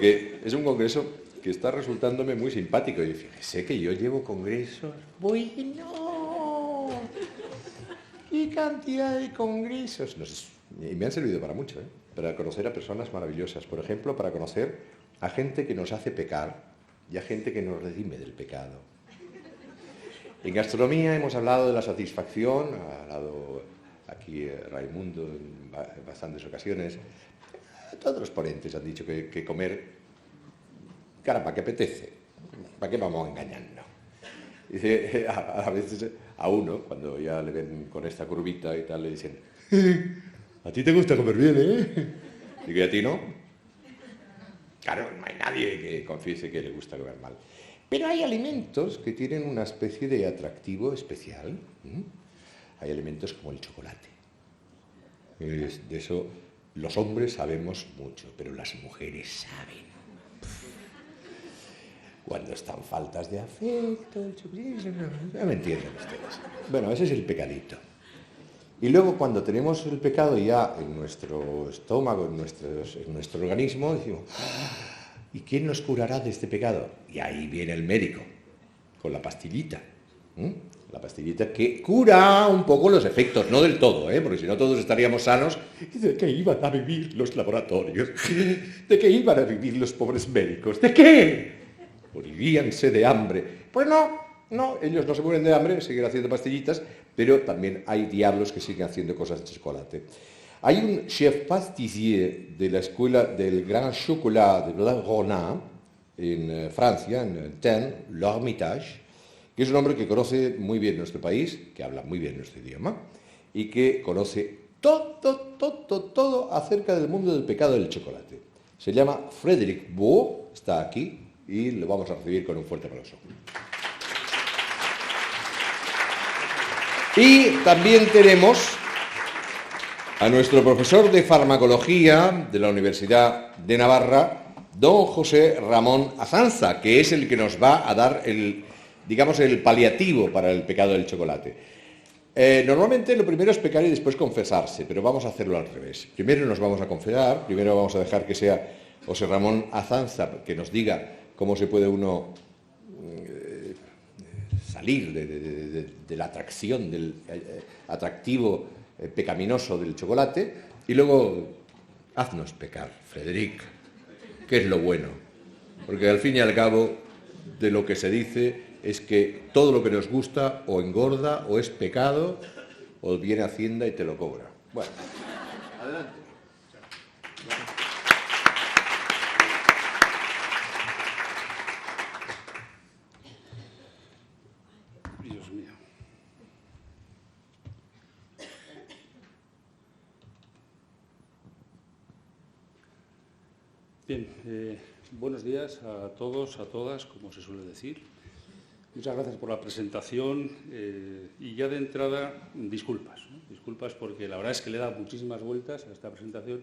porque es un congreso que está resultándome muy simpático. Y fíjese que yo llevo congresos, bueno, y cantidad de congresos. Y me han servido para mucho, para conocer a personas maravillosas. Por ejemplo, para conocer a gente que nos hace pecar y a gente que nos redime del pecado. En gastronomía hemos hablado de la satisfacción, ha hablado aquí Raimundo en bastantes ocasiones. Todos los ponentes han dicho que comer, caramba, que apetece. ¿Para qué vamos a engañarnos? Dice, a veces a uno, cuando ya le ven con esta curvita y tal, le dicen, a ti te gusta comer bien, ¿eh? Digo, ¿y a ti no? Claro, no hay nadie que confiese que le gusta comer mal. Pero hay alimentos que tienen una especie de atractivo especial. Hay alimentos como el chocolate. De eso los hombres sabemos mucho, pero las mujeres saben. Cuando están faltas de afecto, el chocolate, ya me entienden ustedes. Bueno, ese es el pecadito. Y luego cuando tenemos el pecado ya en nuestro estómago, en nuestro organismo, decimos, ¿y quién nos curará de este pecado? Y ahí viene el médico, con la pastillita. La pastillita que cura un poco los efectos, no del todo, porque si no todos estaríamos sanos. ¿De qué iban a vivir los laboratorios? ¿De qué iban a vivir los pobres médicos? ¿De qué? Moriríanse de hambre. Pues no, ellos no se mueren de hambre, siguen haciendo pastillitas, pero también hay diablos que siguen haciendo cosas de chocolate. Hay un chef pâtissier de la escuela del Grand Chocolat de Blanc Ronin, en Francia, en Ten, l'Hermitage, que es un hombre que conoce muy bien nuestro país, que habla muy bien nuestro idioma, y que conoce todo acerca del mundo del pecado del chocolate. Se llama Frédéric Beau, está aquí, y lo vamos a recibir con un fuerte aplauso. Y también tenemos a nuestro profesor de farmacología de la Universidad de Navarra, don José Ramón Azanza, que es el que nos va a dar el paliativo para el pecado del chocolate. Normalmente lo primero es pecar y después confesarse, pero vamos a hacerlo al revés. Primero nos vamos a confesar, primero vamos a dejar que sea José Ramón Azanza que nos diga cómo se puede uno salir de la atracción, del atractivo pecaminoso del chocolate, y luego haznos pecar, Frédéric, que es lo bueno, porque al fin y al cabo de lo que se dice es que todo lo que nos gusta o engorda o es pecado o viene Hacienda y te lo cobra. Bueno, adelante. Dios mío. Bien, buenos días a todos, a todas, como se suele decir. Muchas gracias por la presentación y ya de entrada disculpas, ¿no? Disculpas porque la verdad es que le he dado muchísimas vueltas a esta presentación.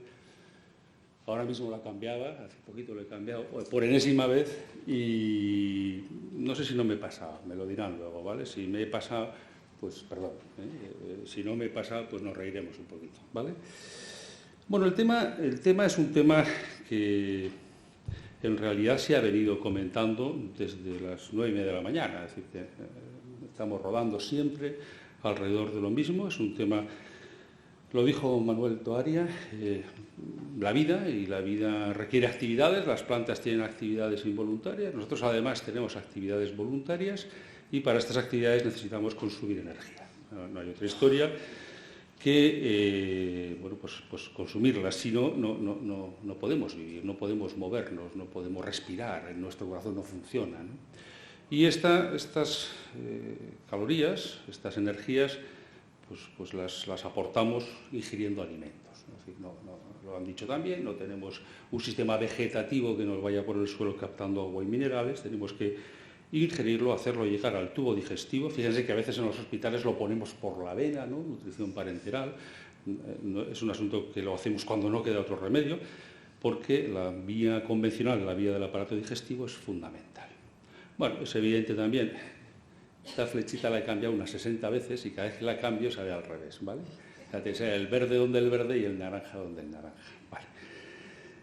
Ahora mismo la cambiaba, hace poquito lo he cambiado por enésima vez y no sé si no me he pasado, me lo dirán luego, ¿vale? Si me he pasado, pues perdón, si no me he pasado, pues nos reiremos un poquito, ¿vale? Bueno, el tema es un tema que en realidad se ha venido comentando desde las 9:30 de la mañana, es decir, que estamos rodando siempre alrededor de lo mismo. Es un tema, lo dijo Manuel Toaria, la vida requiere actividades, las plantas tienen actividades involuntarias, nosotros además tenemos actividades voluntarias y para estas actividades necesitamos consumir energía. No hay otra historia que pues consumirlas, si no podemos vivir, no podemos movernos, no podemos respirar, nuestro corazón no funciona, ¿no? Y estas calorías, estas energías, pues las aportamos ingiriendo alimentos, ¿no? Es decir, lo han dicho también, no tenemos un sistema vegetativo que nos vaya por el suelo captando agua y minerales, tenemos que ingerirlo, hacerlo llegar al tubo digestivo. Fíjense que a veces en los hospitales lo ponemos por la vena, ¿no? Nutrición parenteral. Es un asunto que lo hacemos cuando no queda otro remedio, porque la vía convencional, la vía del aparato digestivo, es fundamental. Bueno, es evidente también, esta flechita la he cambiado unas 60 veces y cada vez que la cambio sale al revés, ¿vale? Fíjate, sea el verde donde el verde y el naranja donde el naranja. Vale.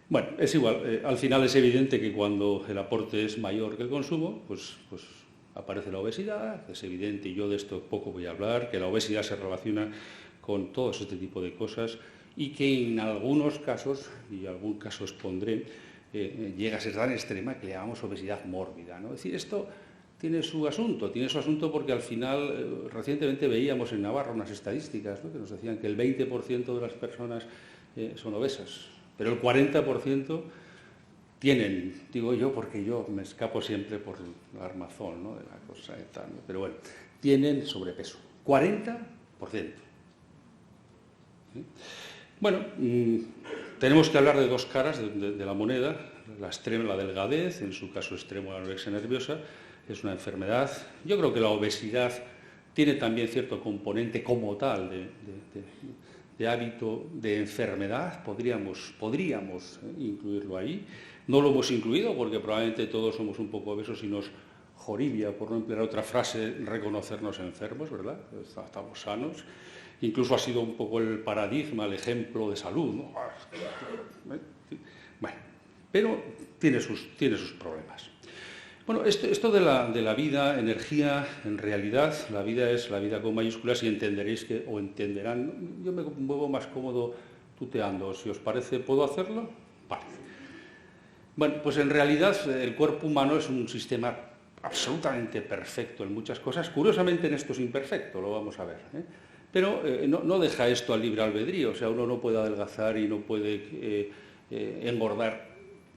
Bueno, es igual, al final es evidente que cuando el aporte es mayor que el consumo, pues aparece la obesidad, es evidente, y yo de esto poco voy a hablar, que la obesidad se relaciona con todo este tipo de cosas y que en algunos casos, y algún caso expondré, llega a ser tan extrema que le llamamos obesidad mórbida, ¿no? Es decir, esto tiene su asunto porque al final, recientemente veíamos en Navarra unas estadísticas, ¿no?, que nos decían que el 20% de las personas son obesas, pero el 40% tienen, digo yo, porque yo me escapo siempre por el armazón, ¿no?, de la cosa y tal, ¿no?, pero bueno, tienen sobrepeso, 40%. ¿Sí? Bueno, tenemos que hablar de dos caras de la moneda, la extrema, la delgadez, en su caso extremo la anorexia nerviosa, es una enfermedad. Yo creo que la obesidad tiene también cierto componente como tal de hábito, de enfermedad, podríamos incluirlo ahí. No lo hemos incluido porque probablemente todos somos un poco obesos y nos joribia, por no emplear otra frase, reconocernos enfermos, ¿verdad? Estamos sanos. Incluso ha sido un poco el paradigma, el ejemplo de salud, ¿no? Bueno, pero tiene sus problemas. Bueno, esto de la vida, energía, en realidad, la vida es la vida con mayúsculas y entenderéis que, o entenderán, yo me muevo más cómodo tuteando, si os parece, ¿puedo hacerlo? Vale. Bueno, pues en realidad el cuerpo humano es un sistema absolutamente perfecto en muchas cosas, curiosamente en esto es imperfecto, lo vamos a ver, ¿eh? Pero no deja esto al libre albedrío, o sea, uno no puede adelgazar y no puede engordar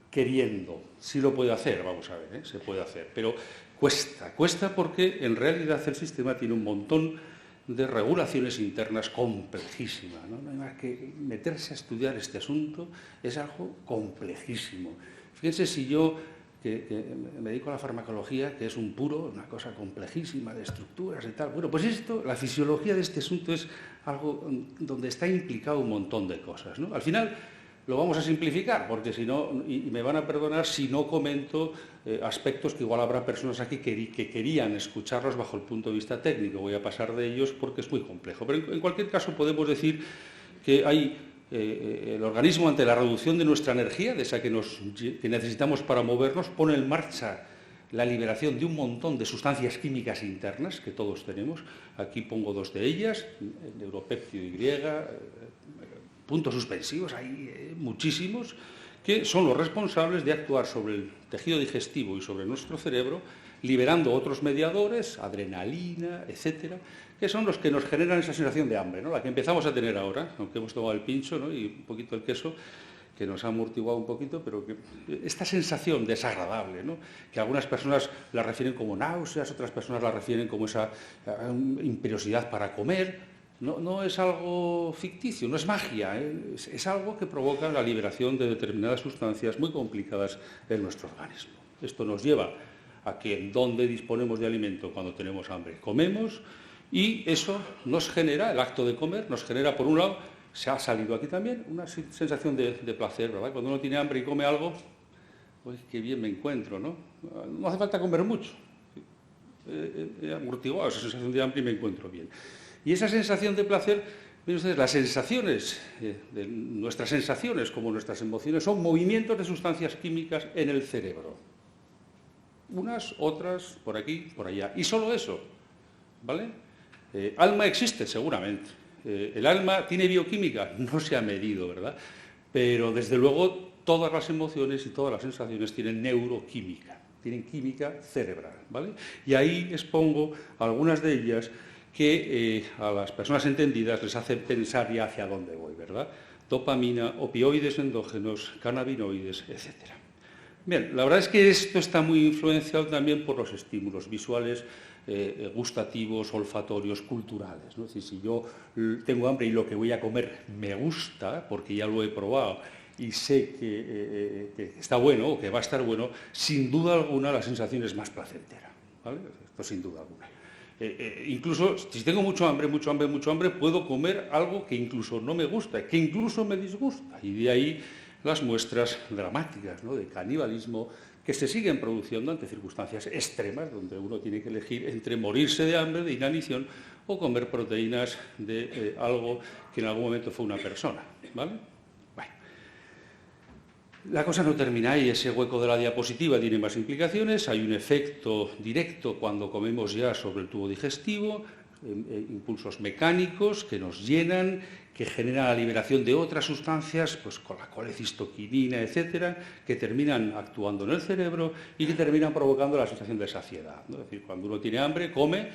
queriendo. Sí lo puede hacer, vamos a ver, se puede hacer, pero cuesta porque en realidad el sistema tiene un montón de regulaciones internas complejísimas, ¿no? No hay más que meterse a estudiar este asunto, es algo complejísimo. Fíjense si yo, que me dedico a la farmacología, que es un puro, una cosa complejísima de estructuras y tal. Bueno, pues esto, la fisiología de este asunto es algo donde está implicado un montón de cosas, ¿no? Al final lo vamos a simplificar, porque si no, y me van a perdonar si no comento aspectos que igual habrá personas aquí que querían escucharlos bajo el punto de vista técnico. Voy a pasar de ellos porque es muy complejo. Pero en cualquier caso podemos decir que hay el organismo, ante la reducción de nuestra energía, de esa que necesitamos para movernos, pone en marcha la liberación de un montón de sustancias químicas internas que todos tenemos. Aquí pongo dos de ellas, neuropéptido Y, puntos suspensivos, hay muchísimos, que son los responsables de actuar sobre el tejido digestivo y sobre nuestro cerebro, liberando otros mediadores, adrenalina, etcétera, que son los que nos generan esa sensación de hambre, ¿no?, la que empezamos a tener ahora, aunque hemos tomado el pincho, ¿no?, y un poquito el queso, que nos ha amortiguado un poquito, pero que esta sensación desagradable, ¿no?, que algunas personas la refieren como náuseas, otras personas la refieren como esa imperiosidad para comer. No es algo ficticio, no es magia, es algo que provoca la liberación de determinadas sustancias muy complicadas en nuestro organismo. Esto nos lleva a que donde disponemos de alimento cuando tenemos hambre comemos, y eso nos genera, el acto de comer, nos genera, por un lado, se ha salido aquí también, una sensación de placer, ¿verdad? Cuando uno tiene hambre y come algo, pues qué bien me encuentro, ¿no? No hace falta comer mucho. He amortiguado esa sensación de hambre y me encuentro bien. Y esa sensación de placer, miren ustedes, las sensaciones, nuestras sensaciones como nuestras emociones, son movimientos de sustancias químicas en el cerebro. Unas, otras, por aquí, por allá. Y solo eso, ¿vale? Alma existe, seguramente. ¿El alma tiene bioquímica? No se ha medido, ¿verdad? Pero, desde luego, todas las emociones y todas las sensaciones tienen neuroquímica, tienen química cerebral, ¿vale? Y ahí expongo algunas de ellas que a las personas entendidas les hace pensar ya hacia dónde voy, ¿verdad? Dopamina, opioides endógenos, cannabinoides, etc. Bien, la verdad es que esto está muy influenciado también por los estímulos visuales, gustativos, olfatorios, culturales, ¿no? Es decir, si yo tengo hambre y lo que voy a comer me gusta, porque ya lo he probado y sé que está bueno o que va a estar bueno, sin duda alguna la sensación es más placentera, ¿vale? Esto sin duda alguna. Incluso si tengo mucho hambre, puedo comer algo que incluso no me gusta, que incluso me disgusta. Y de ahí las muestras dramáticas, ¿no?, de canibalismo que se siguen produciendo ante circunstancias extremas, donde uno tiene que elegir entre morirse de hambre, de inanición, o comer proteínas de algo que en algún momento fue una persona, ¿vale? Bueno. La cosa no termina ahí, ese hueco de la diapositiva tiene más implicaciones, hay un efecto directo cuando comemos ya sobre el tubo digestivo, impulsos mecánicos que nos llenan, que generan la liberación de otras sustancias, pues con la colecistoquinina, etcétera, que terminan actuando en el cerebro y que terminan provocando la sensación de saciedad, ¿no? Es decir, cuando uno tiene hambre, come.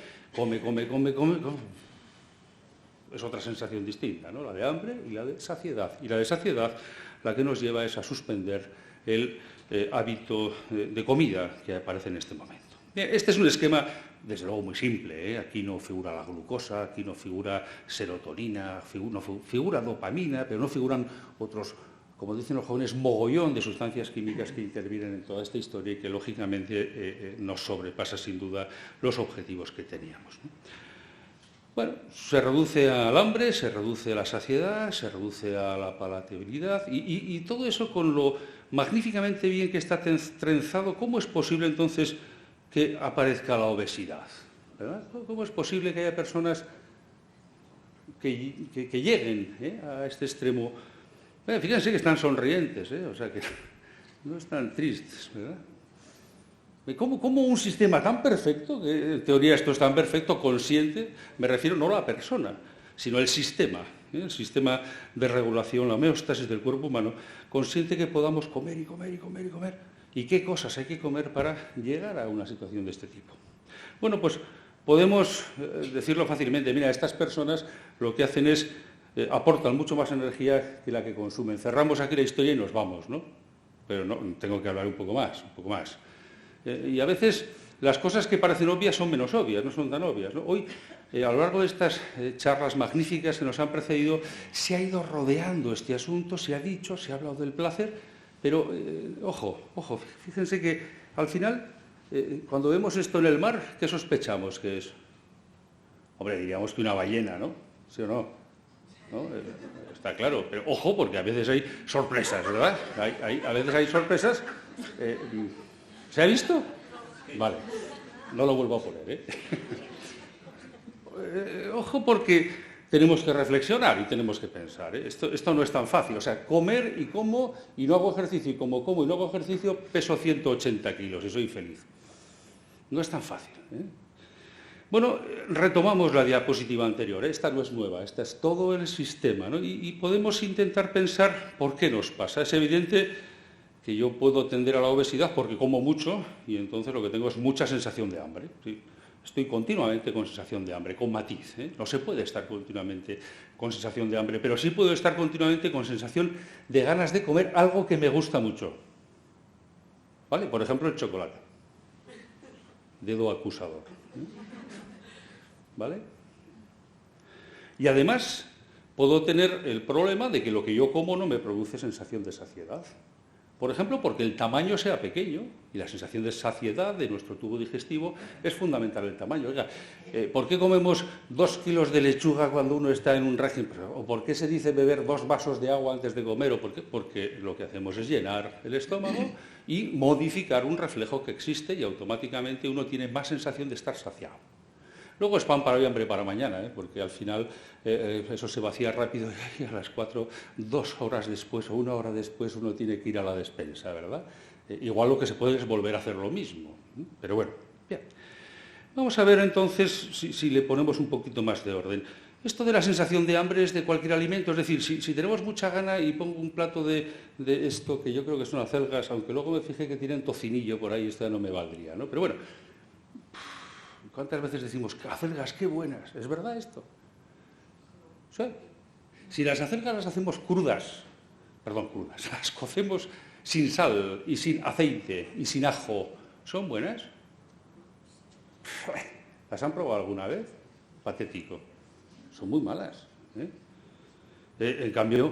Es otra sensación distinta, ¿no? La de hambre y la de saciedad. Y la de saciedad la que nos lleva es a suspender el hábito de comida que aparece en este momento. Bien, este es un esquema, desde luego, muy simple, ¿eh? Aquí no figura la glucosa, aquí no figura serotonina, no figura dopamina, pero no figuran otros, como dicen los jóvenes, mogollón de sustancias químicas que intervienen en toda esta historia y que, lógicamente, nos sobrepasa, sin duda, los objetivos que teníamos, ¿no? Bueno, se reduce al hambre, se reduce a la saciedad, se reduce a la palatabilidad y todo eso con lo magníficamente bien que está trenzado. ¿Cómo es posible entonces que aparezca la obesidad? ¿Verdad? ¿Cómo es posible que haya personas que lleguen a este extremo? Bueno, fíjense que están sonrientes, o sea que no están tristes, ¿verdad? ¿Cómo un sistema tan perfecto, que en teoría esto es tan perfecto, consciente, me refiero no a la persona, sino el sistema de regulación, la homeostasis del cuerpo humano, consciente que podamos comer y comer y comer y comer? ¿Y qué cosas hay que comer para llegar a una situación de este tipo? Bueno, pues podemos decirlo fácilmente. Mira, estas personas lo que hacen es, aportan mucho más energía que la que consumen. Cerramos aquí la historia y nos vamos, ¿no? Pero no, tengo que hablar un poco más. Y a veces las cosas que parecen obvias son menos obvias, no son tan obvias, ¿no? Hoy, a lo largo de estas charlas magníficas que nos han precedido, se ha ido rodeando este asunto, se ha dicho, se ha hablado del placer, pero ojo, fíjense que al final, cuando vemos esto en el mar, ¿qué sospechamos que es? Hombre, diríamos que una ballena, ¿no? ¿Sí o no? ¿No? Está claro, pero ojo, porque a veces hay sorpresas, ¿verdad? A veces hay sorpresas. ¿Se ha visto? Vale, no lo vuelvo a poner, ojo, porque tenemos que reflexionar y tenemos que pensar, Esto no es tan fácil. O sea, comer y como y no hago ejercicio, y como y no hago ejercicio, peso 180 kilos y soy feliz. No es tan fácil, Bueno, retomamos la diapositiva anterior. Esta no es nueva, esta es todo el sistema, ¿no? Y podemos intentar pensar por qué nos pasa. Es evidente que yo puedo tender a la obesidad porque como mucho y entonces lo que tengo es mucha sensación de hambre. ¿Sí? Estoy continuamente con sensación de hambre, con matiz. No se puede estar continuamente con sensación de hambre, pero sí puedo estar continuamente con sensación de ganas de comer algo que me gusta mucho. ¿Vale? Por ejemplo, el chocolate. Dedo acusador. ¿Vale? Y además puedo tener el problema de que lo que yo como no me produce sensación de saciedad. Por ejemplo, porque el tamaño sea pequeño y la sensación de saciedad de nuestro tubo digestivo es fundamental el tamaño. Oiga, ¿por qué comemos 2 kilos de lechuga cuando uno está en un régimen? ¿O por qué se dice beber 2 vasos de agua antes de comer? ¿O por qué? Porque lo que hacemos es llenar el estómago y modificar un reflejo que existe y automáticamente uno tiene más sensación de estar saciado. Luego es pan para hoy, hambre para mañana, porque al final eso se vacía rápido y a las 4, 2 horas después o 1 hora después uno tiene que ir a la despensa, ¿verdad? Igual lo que se puede es volver a hacer lo mismo. Pero bueno, bien. Vamos a ver entonces si le ponemos un poquito más de orden. Esto de la sensación de hambre es de cualquier alimento, es decir, si tenemos mucha gana y pongo un plato de esto, que yo creo que son acelgas, aunque luego me fijé que tienen tocinillo por ahí, esto ya no me valdría, ¿no? Pero bueno, ¿cuántas veces decimos, acelgas, qué buenas? ¿Es verdad esto? ¿Sí? Si las acelgas las hacemos crudas, las cocemos sin sal y sin aceite y sin ajo, ¿son buenas? ¿Las han probado alguna vez? Patético. Son muy malas. En cambio,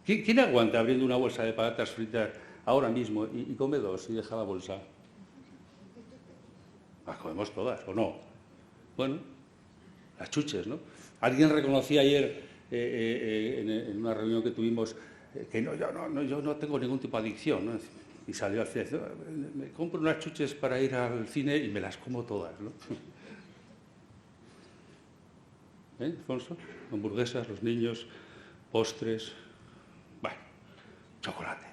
¿quién aguanta abriendo una bolsa de patatas fritas ahora mismo y come 2 y deja la bolsa? Las comemos todas, ¿o no? Bueno, las chuches, ¿no? Alguien reconocía ayer en una reunión que tuvimos que yo no tengo ningún tipo de adicción, ¿no? Y salió al final, me compro unas chuches para ir al cine y me las como todas, ¿no? Alfonso? Hamburguesas, los niños, postres, bueno, chocolate.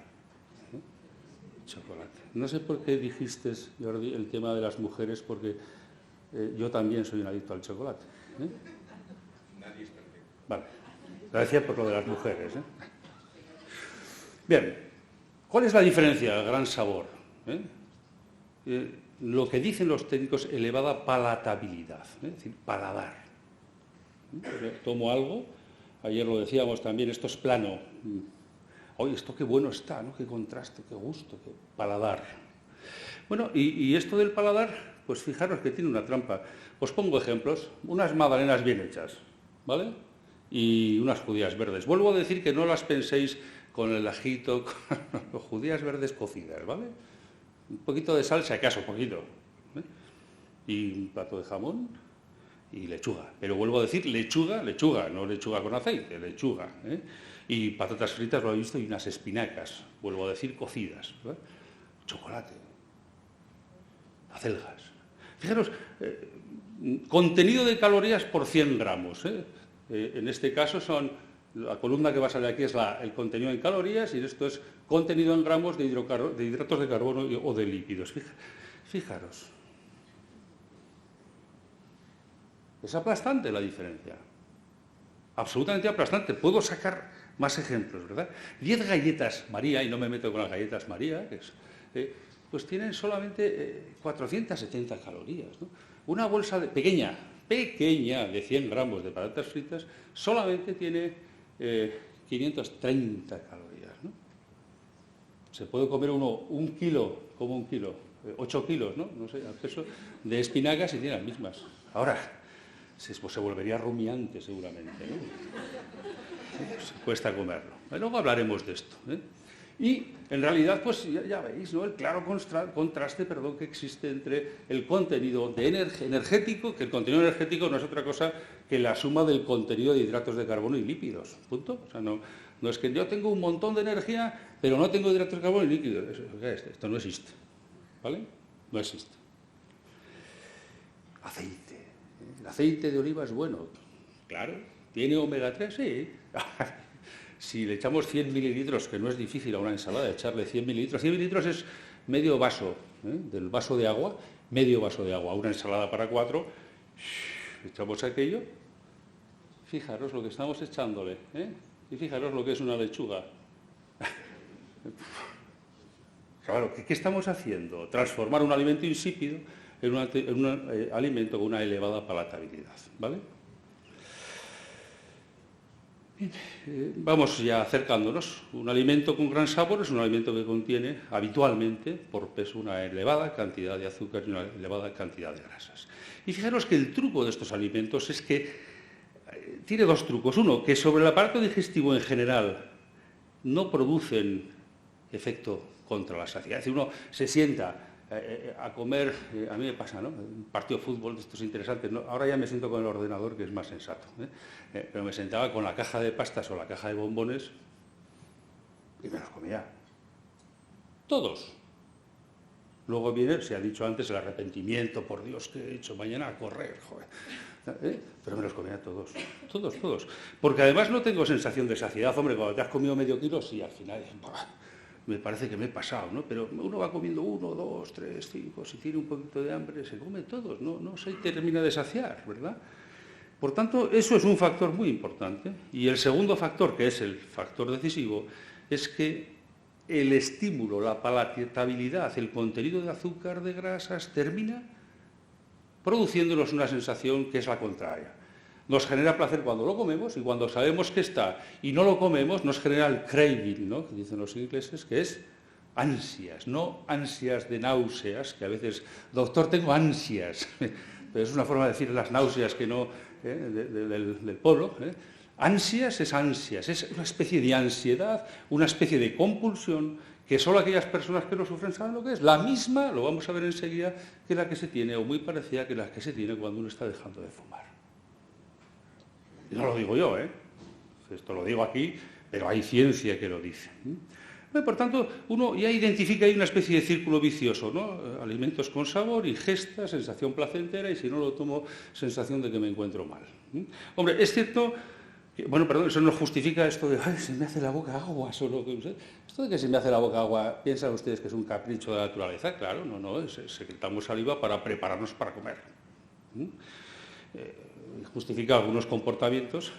Chocolate. No sé por qué dijiste, Jordi, el tema de las mujeres, porque yo también soy un adicto al chocolate. Nadie es perfecto. Vale, lo decía por lo de las mujeres. Bien, ¿cuál es la diferencia? El gran sabor. Lo que dicen los técnicos, elevada palatabilidad, es decir, paladar. Tomo algo, ayer lo decíamos también, esto es plano. Oye, esto qué bueno está, ¿no? Qué contraste, qué gusto, qué paladar. Bueno, y esto del paladar, pues fijaros que tiene una trampa. Os pongo ejemplos, unas magdalenas bien hechas, ¿vale? Y unas judías verdes. Vuelvo a decir que no las penséis con el ajito, con judías verdes cocidas, ¿vale? Un poquito de sal, si acaso, poquito. Y un plato de jamón y lechuga. Pero vuelvo a decir lechuga, no lechuga con aceite, lechuga. Y patatas fritas, lo he visto, y unas espinacas, vuelvo a decir, cocidas. ¿Verdad? Chocolate, acelgas. Fijaros, contenido de calorías por 100 gramos. En este caso son, la columna que va a salir aquí es el contenido en calorías y esto es contenido en gramos de hidratos de carbono o de lípidos. Fijaros. Es aplastante la diferencia. Absolutamente aplastante. Puedo sacar más ejemplos, ¿verdad? 10 galletas María, y no me meto con las galletas María, pues tienen solamente 470 calorías, ¿no? Una bolsa pequeña de 100 gramos de patatas fritas solamente tiene 530 calorías, ¿no? Se puede comer uno un kilo, 8 kilos, ¿no? No sé, al peso de espinacas y tiene las mismas. Ahora, se volvería rumiante seguramente, ¿no? Se cuesta comerlo. Luego hablaremos de esto, Y, en realidad, pues ya veis, ¿no? El claro contraste que existe entre el contenido energético, que el contenido energético no es otra cosa que la suma del contenido de hidratos de carbono y lípidos, punto. O sea, no es que yo tengo un montón de energía, pero no tengo hidratos de carbono y lípidos. Esto no existe, ¿vale? No existe. Aceite. El aceite de oliva es bueno, claro. ¿Tiene omega 3? Sí. Si le echamos 100 mililitros, que no es difícil a una ensalada echarle 100 mililitros, 100 mililitros es medio vaso, del vaso de agua, medio vaso de agua, una ensalada para 4, echamos aquello, fijaros lo que estamos echándole, y fijaros lo que es una lechuga. Claro, ¿qué estamos haciendo? Transformar un alimento insípido en un alimento con una elevada palatabilidad, ¿vale? Vamos ya acercándonos. Un alimento con gran sabor es un alimento que contiene habitualmente, por peso, una elevada cantidad de azúcar y una elevada cantidad de grasas. Y fijaros que el truco de estos alimentos es que tiene dos trucos. Uno, que sobre el aparato digestivo en general no producen efecto contra la saciedad. Es decir, uno se sienta a comer, a mí me pasa, ¿no? Un partido de fútbol, esto es interesante, ¿no? Ahora ya me siento con el ordenador, que es más sensato, pero me sentaba con la caja de pastas o la caja de bombones y me los comía. Todos. Luego viene, se ha dicho antes, el arrepentimiento, por Dios, ¿qué he hecho? Mañana a correr, joder. Pero me los comía todos, todos. Porque además no tengo sensación de saciedad. Hombre, cuando te has comido medio kilo, sí, al final me parece que me he pasado, ¿no? Pero uno va comiendo 1, 2, 3, 5, si tiene un poquito de hambre, se come todos, no se termina de saciar, ¿verdad? Por tanto, eso es un factor muy importante. Y el segundo factor, que es el factor decisivo, es que el estímulo, la palatabilidad, el contenido de azúcar, de grasas, termina produciéndonos una sensación que es la contraria. Nos genera placer cuando lo comemos y cuando sabemos que está y no lo comemos, nos genera el craving, ¿no? Que dicen los ingleses, que es ansias, no ansias de náuseas, que a veces, doctor, tengo ansias, pero es una forma de decir las náuseas que no, del polo. Ansias, es una especie de ansiedad, una especie de compulsión, que solo aquellas personas que lo sufren saben lo que es. La misma, lo vamos a ver enseguida, que la que se tiene, o muy parecida que la que se tiene cuando uno está dejando de fumar. Y no lo digo yo, esto lo digo aquí, pero hay ciencia que lo dice. Por tanto, uno ya identifica ahí una especie de círculo vicioso, ¿no? Alimentos con sabor, ingesta, sensación placentera, y si no lo tomo, sensación de que me encuentro mal. Hombre, es cierto Bueno, perdón, eso no justifica esto de, ay, se me hace la boca agua solo. Esto de que se me hace la boca agua, ¿piensan ustedes que es un capricho de la naturaleza? Claro, no, secretamos saliva para prepararnos para comer. Justifica algunos comportamientos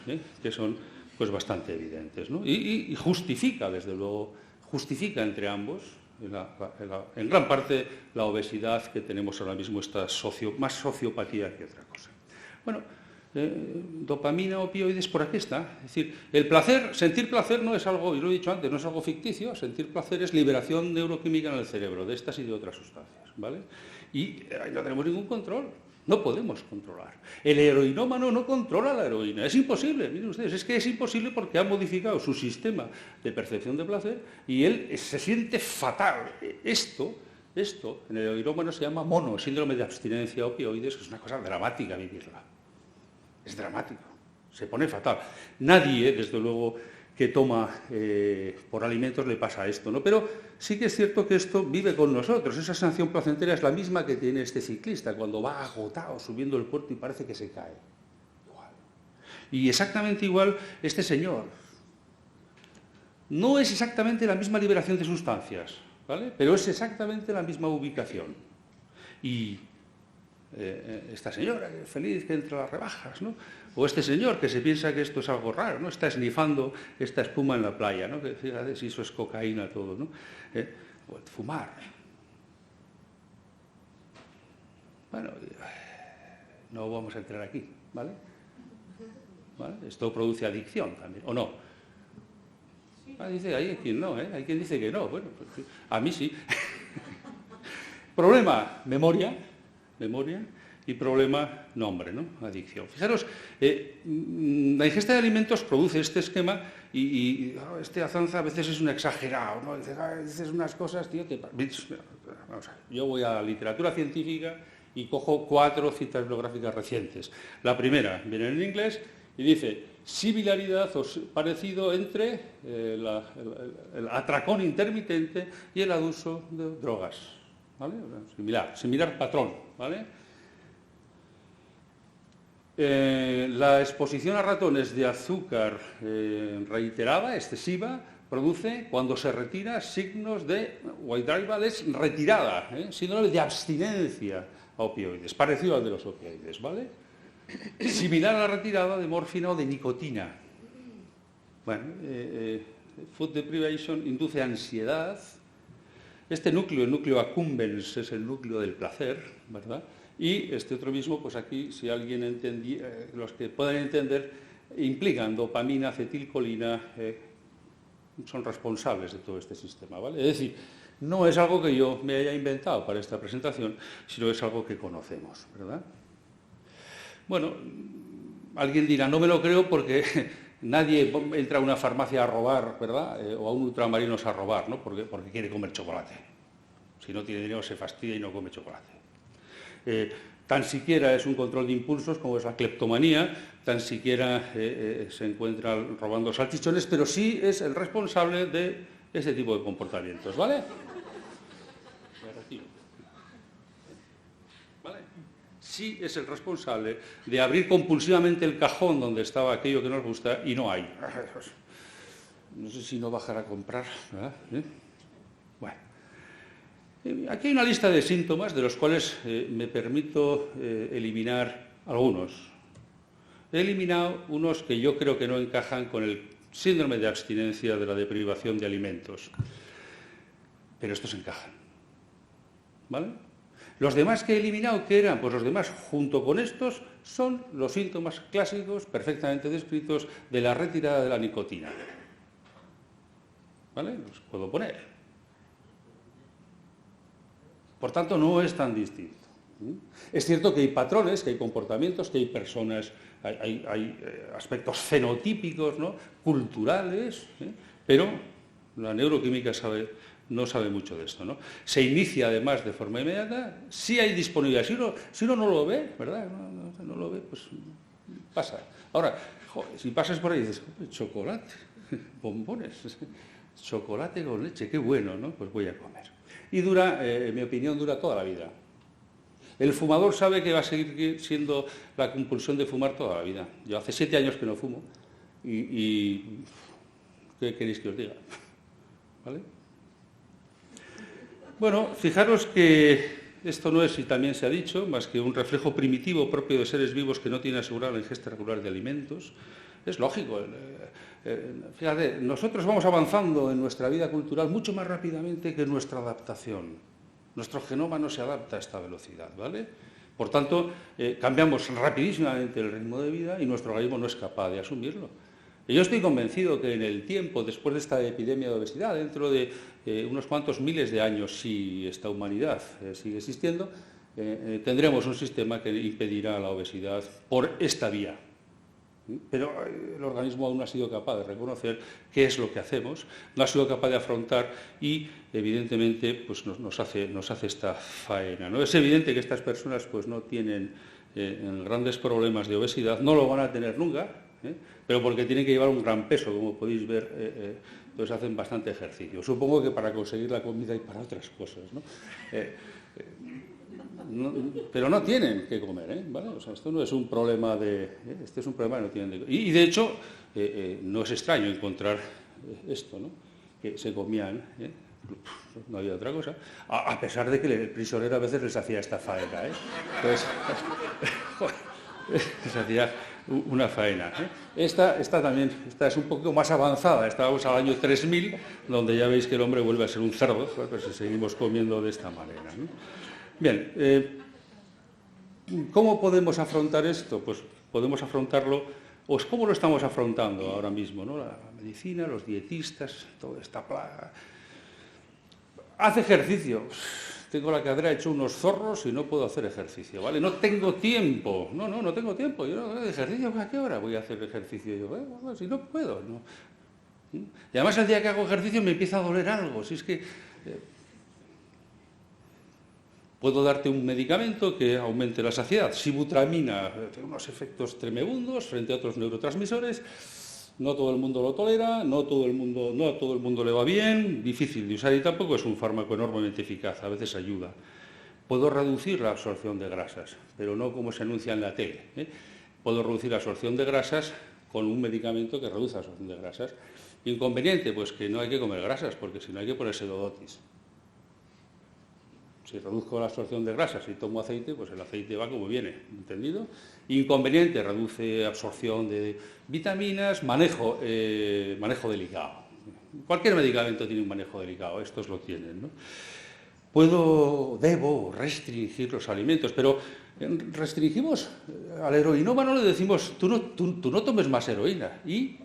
que son pues bastante evidentes, ¿no? Y justifica, desde luego, justifica entre ambos, en gran parte, la obesidad que tenemos ahora mismo, más sociopatía que otra cosa. Bueno, dopamina, opioides, por aquí está. Es decir, el placer, sentir placer no es algo, y lo he dicho antes, no es algo ficticio. Sentir placer es liberación neuroquímica en el cerebro, de estas y de otras sustancias, ¿vale? Y ahí no tenemos ningún control. No podemos controlar. El heroinómano no controla la heroína. Es imposible, miren ustedes, es que es imposible porque ha modificado su sistema de percepción de placer y él se siente fatal. Esto en el heroinómano se llama mono, síndrome de abstinencia opioides, que es una cosa dramática vivirla. Es dramático, se pone fatal. Nadie, desde luego, que toma por alimentos le pasa esto, ¿no? Pero sí que es cierto que esto vive con nosotros. Esa sensación placentera es la misma que tiene este ciclista cuando va agotado subiendo el puerto y parece que se cae. Igual. Y exactamente igual este señor. No es exactamente la misma liberación de sustancias, ¿vale? Pero es exactamente la misma ubicación. Y esta señora que es feliz que entra a las rebajas, ¿no? O este señor que se piensa que esto es algo raro, ¿no? Está esnifando esta espuma en la playa, ¿no? Que fíjate si eso es cocaína todo, ¿no? O el fumar. Bueno, no vamos a entrar aquí, ¿vale? Esto produce adicción también, ¿o no? Dice, hay quien no, hay quien dice que no. Bueno, pues, a mí sí. Problema, memoria, y problema, nombre, ¿no? Adicción. Fijaros, la ingesta de alimentos produce este esquema y este Azanza a veces es un exagerado, ¿no? Dices unas cosas, tío, vamos a ver, yo voy a la literatura científica y cojo 4 citas bibliográficas recientes. La primera viene en inglés y dice similaridad o parecido entre el atracón intermitente y el abuso de drogas, ¿vale? Similar patrón, ¿vale? La exposición a ratones de azúcar reiterada, excesiva, produce, cuando se retira, signos de white drival es retirada, síndrome de abstinencia a opioides, parecido al de los opioides, ¿vale? Similar a la retirada de morfina o de nicotina. Bueno, food deprivation induce ansiedad. Este núcleo, el núcleo accumbens, es el núcleo del placer, ¿verdad? Y este otro mismo, pues aquí, si alguien entendía, los que puedan entender, implican dopamina, acetilcolina, son responsables de todo este sistema, ¿vale? Es decir, no es algo que yo me haya inventado para esta presentación, sino es algo que conocemos, ¿verdad? Bueno, alguien dirá, no me lo creo porque nadie entra a una farmacia a robar, ¿verdad? O a un ultramarinos a robar, ¿no? Porque quiere comer chocolate. Si no tiene dinero se fastidia y no come chocolate. Tan siquiera es un control de impulsos como es la cleptomanía, tan siquiera se encuentra robando salchichones, pero sí es el responsable de ese tipo de comportamientos, ¿vale? Sí es el responsable de abrir compulsivamente el cajón donde estaba aquello que nos gusta y no hay. No sé si no bajar a comprar, ¿verdad? Bueno. Aquí hay una lista de síntomas de los cuales me permito eliminar algunos. He eliminado unos que yo creo que no encajan con el síndrome de abstinencia de la deprivación de alimentos. Pero estos encajan. ¿Vale? Los demás que he eliminado, ¿qué eran? Pues los demás, junto con estos, son los síntomas clásicos, perfectamente descritos, de la retirada de la nicotina. ¿Vale? Los puedo poner. Por tanto, no es tan distinto. Es cierto que hay patrones, que hay comportamientos, que hay personas, hay aspectos fenotípicos, ¿no? Culturales, pero la neuroquímica no sabe mucho de esto, ¿no? Se inicia además de forma inmediata, sí hay disponibilidad. Si uno no lo ve, ¿verdad? No lo ve, pues pasa. Ahora, joder, si pasas por ahí y dices, chocolate, bombones, chocolate con leche, qué bueno, ¿no? Pues voy a comer. Y dura, en mi opinión, dura toda la vida. El fumador sabe que va a seguir siendo la compulsión de fumar toda la vida. Yo hace 7 años que no fumo y ¿qué queréis que os diga? ¿Vale? Bueno, fijaros que esto no es, y también se ha dicho, más que un reflejo primitivo propio de seres vivos que no tienen asegurada la ingesta regular de alimentos. Es lógico. Fíjate, nosotros vamos avanzando en nuestra vida cultural mucho más rápidamente que nuestra adaptación. Nuestro genoma no se adapta a esta velocidad, ¿vale? Por tanto, cambiamos rapidísimamente el ritmo de vida y nuestro organismo no es capaz de asumirlo. Y yo estoy convencido que en el tiempo, después de esta epidemia de obesidad, dentro de unos cuantos miles de años, si esta humanidad sigue existiendo, tendremos un sistema que impedirá la obesidad por esta vía. Pero el organismo aún no ha sido capaz de reconocer qué es lo que hacemos, no ha sido capaz de afrontar y, evidentemente, pues nos hace esta faena, ¿no? Es evidente que estas personas pues, no tienen grandes problemas de obesidad, no lo van a tener nunca, pero porque tienen que llevar un gran peso, como podéis ver, entonces hacen bastante ejercicio. Supongo que para conseguir la comida y para otras cosas, ¿no? Pero no tienen que comer, ¿vale? O sea, esto no es un problema este es un problema que no tienen de comer. Y de hecho, no es extraño encontrar esto, ¿no? Que se comían, no había otra cosa, a pesar de que el prisionero a veces les hacía esta faena, Entonces, les hacía una faena. Esta es un poco más avanzada, estábamos al año 3000, donde ya veis que el hombre vuelve a ser un cerdo, pues si seguimos comiendo de esta manera, ¿no? Bien, ¿cómo podemos afrontar esto? Pues podemos afrontarlo, pues ¿cómo lo estamos afrontando ahora mismo, ¿no? La medicina, los dietistas, toda esta plaga. Haz ejercicio. Tengo la cadera hecho unos zorros y no puedo hacer ejercicio, ¿vale? No tengo tiempo. No tengo tiempo. Yo no ejercicio, ¿a qué hora voy a hacer ejercicio? Yo, bueno, si no puedo, no. Y además el día que hago ejercicio me empieza a doler algo. Si es que puedo darte un medicamento que aumente la saciedad. Sibutramina tiene unos efectos tremebundos frente a otros neurotransmisores. No todo el mundo lo tolera, no a todo el mundo le va bien, difícil de usar y tampoco es un fármaco enormemente eficaz, a veces ayuda. Puedo reducir la absorción de grasas, pero no como se anuncia en la tele. Puedo reducir la absorción de grasas con un medicamento que reduce la absorción de grasas. Inconveniente, pues que no hay que comer grasas, porque si no hay que ponerse dodotis. Si reduzco la absorción de grasas y tomo aceite, pues el aceite va como viene, ¿entendido? Inconveniente, reduce absorción de vitaminas, manejo delicado. Cualquier medicamento tiene un manejo delicado, estos lo tienen, ¿no? Debo restringir los alimentos, pero restringimos al heroinómano, le decimos, tú no tomes más heroína. Y,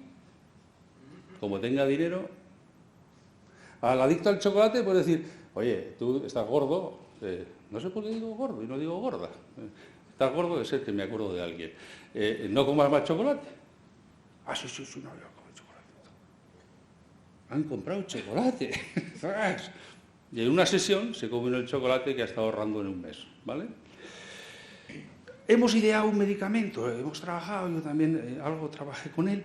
como tenga dinero, al adicto al chocolate puede decir, oye, tú estás gordo, no sé por qué digo gordo y no digo gorda. Estás gordo, de ser que me acuerdo de alguien. ¿No comas más chocolate? Ah, sí, no, yo como chocolate. Han comprado chocolate. Y en una sesión se come el chocolate que ha estado ahorrando en un mes, ¿vale? Hemos ideado un medicamento, hemos trabajado, yo también algo trabajé con él,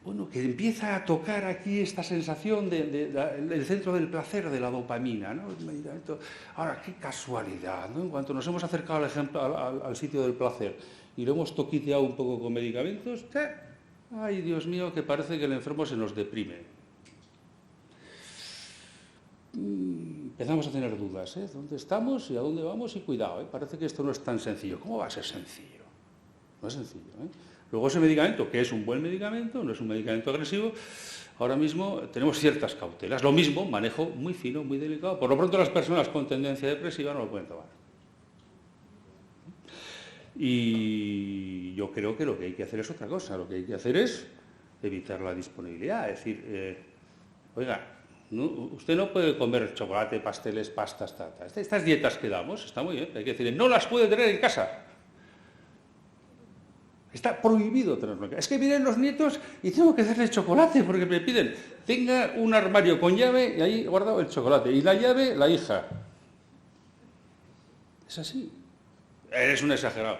bueno, que empieza a tocar aquí esta sensación del centro del placer, de la dopamina, ¿no? El medicamento. Ahora, qué casualidad, ¿no? En cuanto nos hemos acercado al sitio del placer y lo hemos toquiteado un poco con medicamentos, ay, Dios mío, que parece que el enfermo se nos deprime. Empezamos a tener dudas, ¿Dónde estamos y a dónde vamos? Y cuidado, parece que esto no es tan sencillo. ¿Cómo va a ser sencillo? No es sencillo, Luego ese medicamento, que es un buen medicamento, no es un medicamento agresivo, ahora mismo tenemos ciertas cautelas. Lo mismo, manejo muy fino, muy delicado. Por lo pronto las personas con tendencia depresiva no lo pueden tomar. Y yo creo que lo que hay que hacer es otra cosa. Lo que hay que hacer es evitar la disponibilidad. Es decir, oiga, usted no puede comer chocolate, pasteles, pastas, estas dietas que damos, está muy bien. Hay que decir, no las puede tener en casa. Está prohibido tenerlo en casa. Es que vienen los nietos y tengo que darle chocolate porque me piden, tenga un armario con llave y ahí guardado el chocolate. Y la llave, la hija. Es así. Eres un exagerado.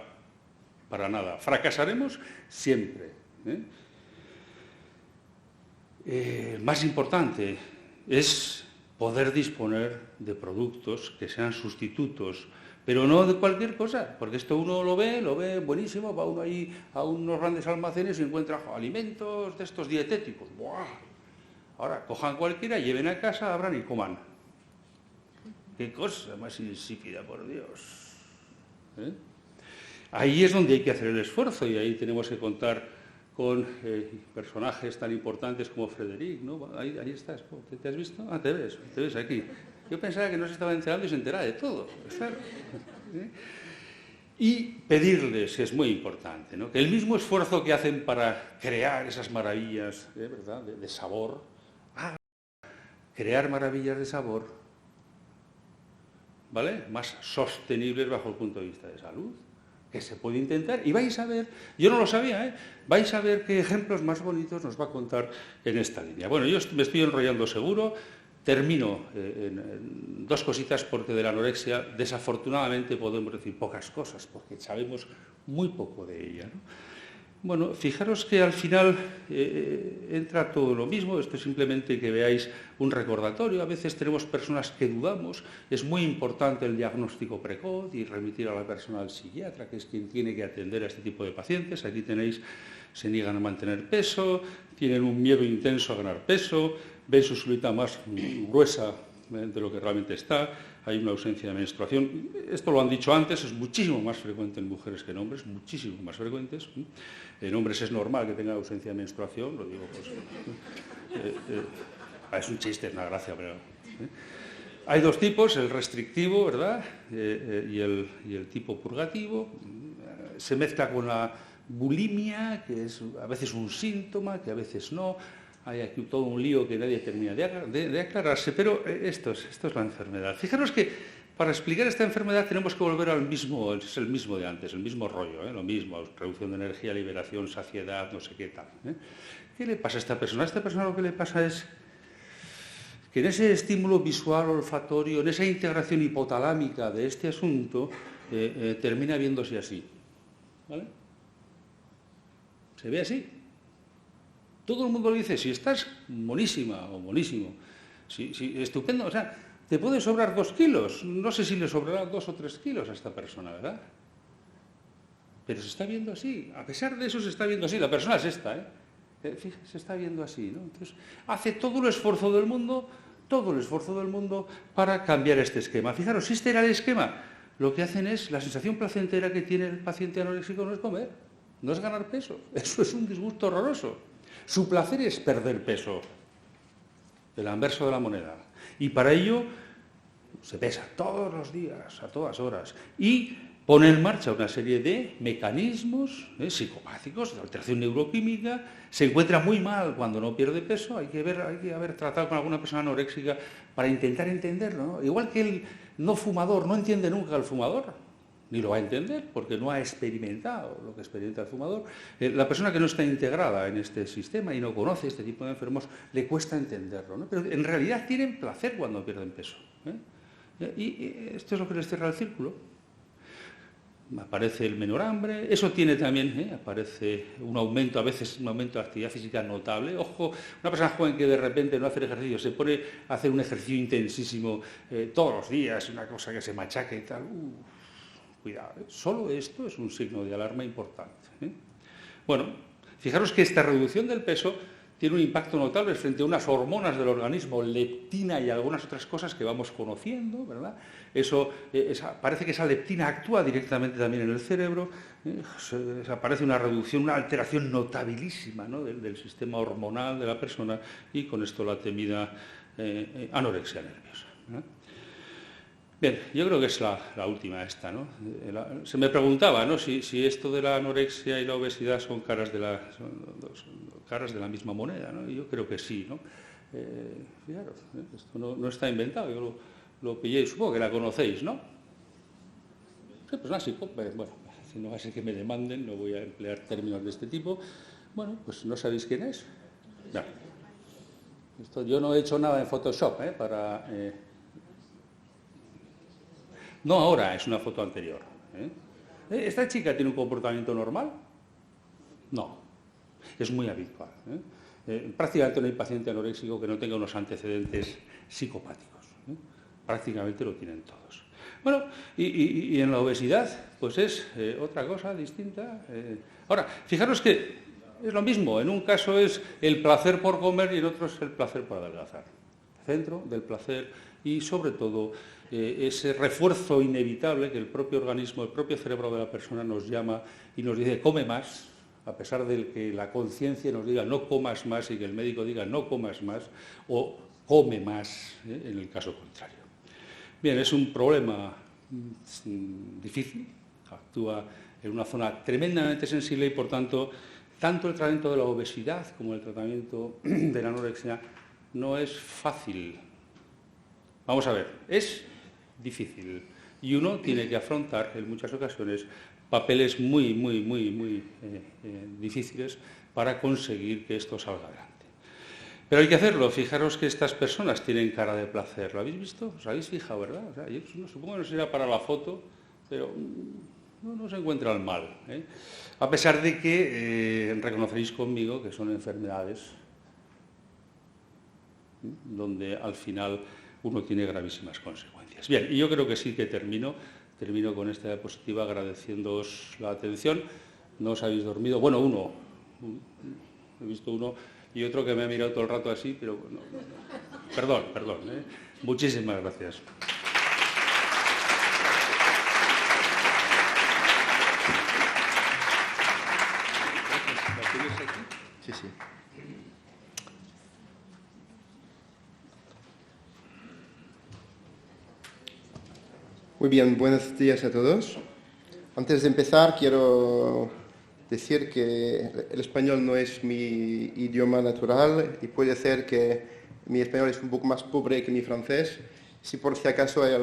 Para nada. Fracasaremos siempre. Más importante es poder disponer de productos que sean sustitutos Pero no de cualquier cosa, porque esto uno lo ve buenísimo, va uno ahí a unos grandes almacenes y encuentra alimentos de estos dietéticos. ¡Buah! Ahora, cojan cualquiera, lleven a casa, abran y coman. ¡Qué cosa más insípida, por Dios! ¿Eh? Ahí es donde hay que hacer el esfuerzo y ahí tenemos que contar con personajes tan importantes como Frederic, ¿no? Ahí estás, ¿te has visto? Ah, te ves aquí. Yo pensaba que no se estaba enterando y se entera de todo. ¿Eh? Y pedirles, que es muy importante, ¿no? Que el mismo esfuerzo que hacen para crear esas maravillas, ¿verdad? De sabor, crear maravillas de sabor, ¿vale? Más sostenibles bajo el punto de vista de salud, que se puede intentar. Y vais a ver, yo no lo sabía, vais a ver qué ejemplos más bonitos nos va a contar en esta línea. Bueno, yo me estoy enrollando seguro. Termino en dos cositas porque de la anorexia desafortunadamente podemos decir pocas cosas porque sabemos muy poco de ella, ¿no? Bueno, fijaros que al final entra todo lo mismo, esto es simplemente que veáis un recordatorio. A veces tenemos personas que dudamos, es muy importante el diagnóstico precoz y remitir a la persona al psiquiatra, que es quien tiene que atender a este tipo de pacientes. Aquí tenéis, se niegan a mantener peso, tienen un miedo intenso a ganar peso, ven su silueta más gruesa de lo que realmente está, hay una ausencia de menstruación. Esto lo han dicho antes, es muchísimo más frecuente en mujeres que en hombres, muchísimo más frecuentes. En hombres es normal que tengan ausencia de menstruación, lo digo pues... es un chiste, es una gracia, pero... Hay dos tipos, el restrictivo, ¿verdad? Y el tipo purgativo. Se mezcla con la bulimia, que es a veces un síntoma, que a veces no. Hay aquí todo un lío que nadie termina de aclararse, pero esto es la enfermedad. Fijaros que para explicar esta enfermedad tenemos que volver al mismo, es el mismo de antes, el mismo rollo, lo mismo, reducción de energía, liberación, saciedad, no sé qué tal. ¿Qué le pasa a esta persona? A esta persona lo que le pasa es que en ese estímulo visual, olfatorio, en esa integración hipotalámica de este asunto, termina viéndose así. ¿Vale? Se ve así. Todo el mundo le dice, si estás monísima o monísimo, si, estupendo, o sea, te puede sobrar 2 kilos, no sé si le sobrará 2 o 3 kilos a esta persona, ¿verdad? Pero se está viendo así, a pesar de eso se está viendo así, la persona es esta, se está viendo así, ¿no? Entonces, hace todo el esfuerzo del mundo para cambiar este esquema. Fijaros, si este era el esquema, lo que hacen es, la sensación placentera que tiene el paciente anoréxico no es comer, no es ganar peso, eso es un disgusto horroroso. Su placer es perder peso, el anverso de la moneda. Y para ello se pesa todos los días, a todas horas. Y pone en marcha una serie de mecanismos psicopáticos, de alteración neuroquímica. Se encuentra muy mal cuando no pierde peso. Hay que haber tratado con alguna persona anoréxica para intentar entenderlo, ¿no? Igual que el no fumador no entiende nunca al fumador, ni lo va a entender porque no ha experimentado lo que experimenta el fumador. La persona que no está integrada en este sistema y no conoce este tipo de enfermos, le cuesta entenderlo, ¿no? Pero en realidad tienen placer cuando pierden peso. Y esto es lo que les cierra el círculo. Aparece el menor hambre, eso tiene también, aparece un aumento, a veces un aumento de actividad física notable. Ojo, una persona joven que de repente no hace ejercicio, se pone a hacer un ejercicio intensísimo todos los días, una cosa que se machaca y tal. Cuidado, solo esto es un signo de alarma importante. Bueno, fijaros que esta reducción del peso tiene un impacto notable frente a unas hormonas del organismo, leptina y algunas otras cosas que vamos conociendo, ¿verdad? Parece que esa leptina actúa directamente también en el cerebro, aparece una reducción, una alteración notabilísima, ¿no? del sistema hormonal de la persona y con esto la temida anorexia nerviosa. Bien, yo creo que es la última esta, ¿no? Se me preguntaba, ¿no? si esto de la anorexia y la obesidad son caras de la misma moneda, ¿no? Y yo creo que sí, ¿no? Fijaros, esto no está inventado, yo lo pillé y supongo que la conocéis, ¿no? Sí, pues así, bueno, si no va a ser que me demanden, no voy a emplear términos de este tipo. Bueno, pues no sabéis quién es. No. Yo no he hecho nada en Photoshop, para... No ahora, es una foto anterior. ¿Esta chica tiene un comportamiento normal? No, es muy habitual. Prácticamente no hay paciente anoréxico que no tenga unos antecedentes psicopáticos. Prácticamente lo tienen todos. Bueno, y en la obesidad, pues es otra cosa distinta. Ahora, fijaros que es lo mismo. En un caso es el placer por comer y en otro es el placer por adelgazar. Centro del placer y, sobre todo, ese refuerzo inevitable que el propio organismo, el propio cerebro de la persona nos llama y nos dice come más, a pesar de que la conciencia nos diga no comas más y que el médico diga no comas más o come más, en el caso contrario. Bien, es un problema difícil, actúa en una zona tremendamente sensible y, por tanto el tratamiento de la obesidad como el tratamiento de la anorexia no es fácil. Vamos a ver, es difícil y uno tiene que afrontar en muchas ocasiones papeles muy difíciles para conseguir que esto salga adelante. Pero hay que hacerlo. Fijaros que estas personas tienen cara de placer. ¿Lo habéis visto? ¿Os habéis fijado, verdad? O sea, yo supongo que no será para la foto, pero no se encuentra el mal, ¿eh? A pesar de que reconoceréis conmigo que son enfermedades donde al final uno tiene gravísimas consecuencias. Bien, y yo creo que sí que termino con esta diapositiva agradeciéndoos la atención. No os habéis dormido. Bueno, uno, he visto uno y otro que me ha mirado todo el rato así, pero no. Perdón, ¿eh? Muchísimas gracias. Sí, sí. Muy bien, buenos días a todos. Antes de empezar, quiero decir que el español no es mi idioma natural y puede ser que mi español es un poco más pobre que mi francés. Si por si acaso hay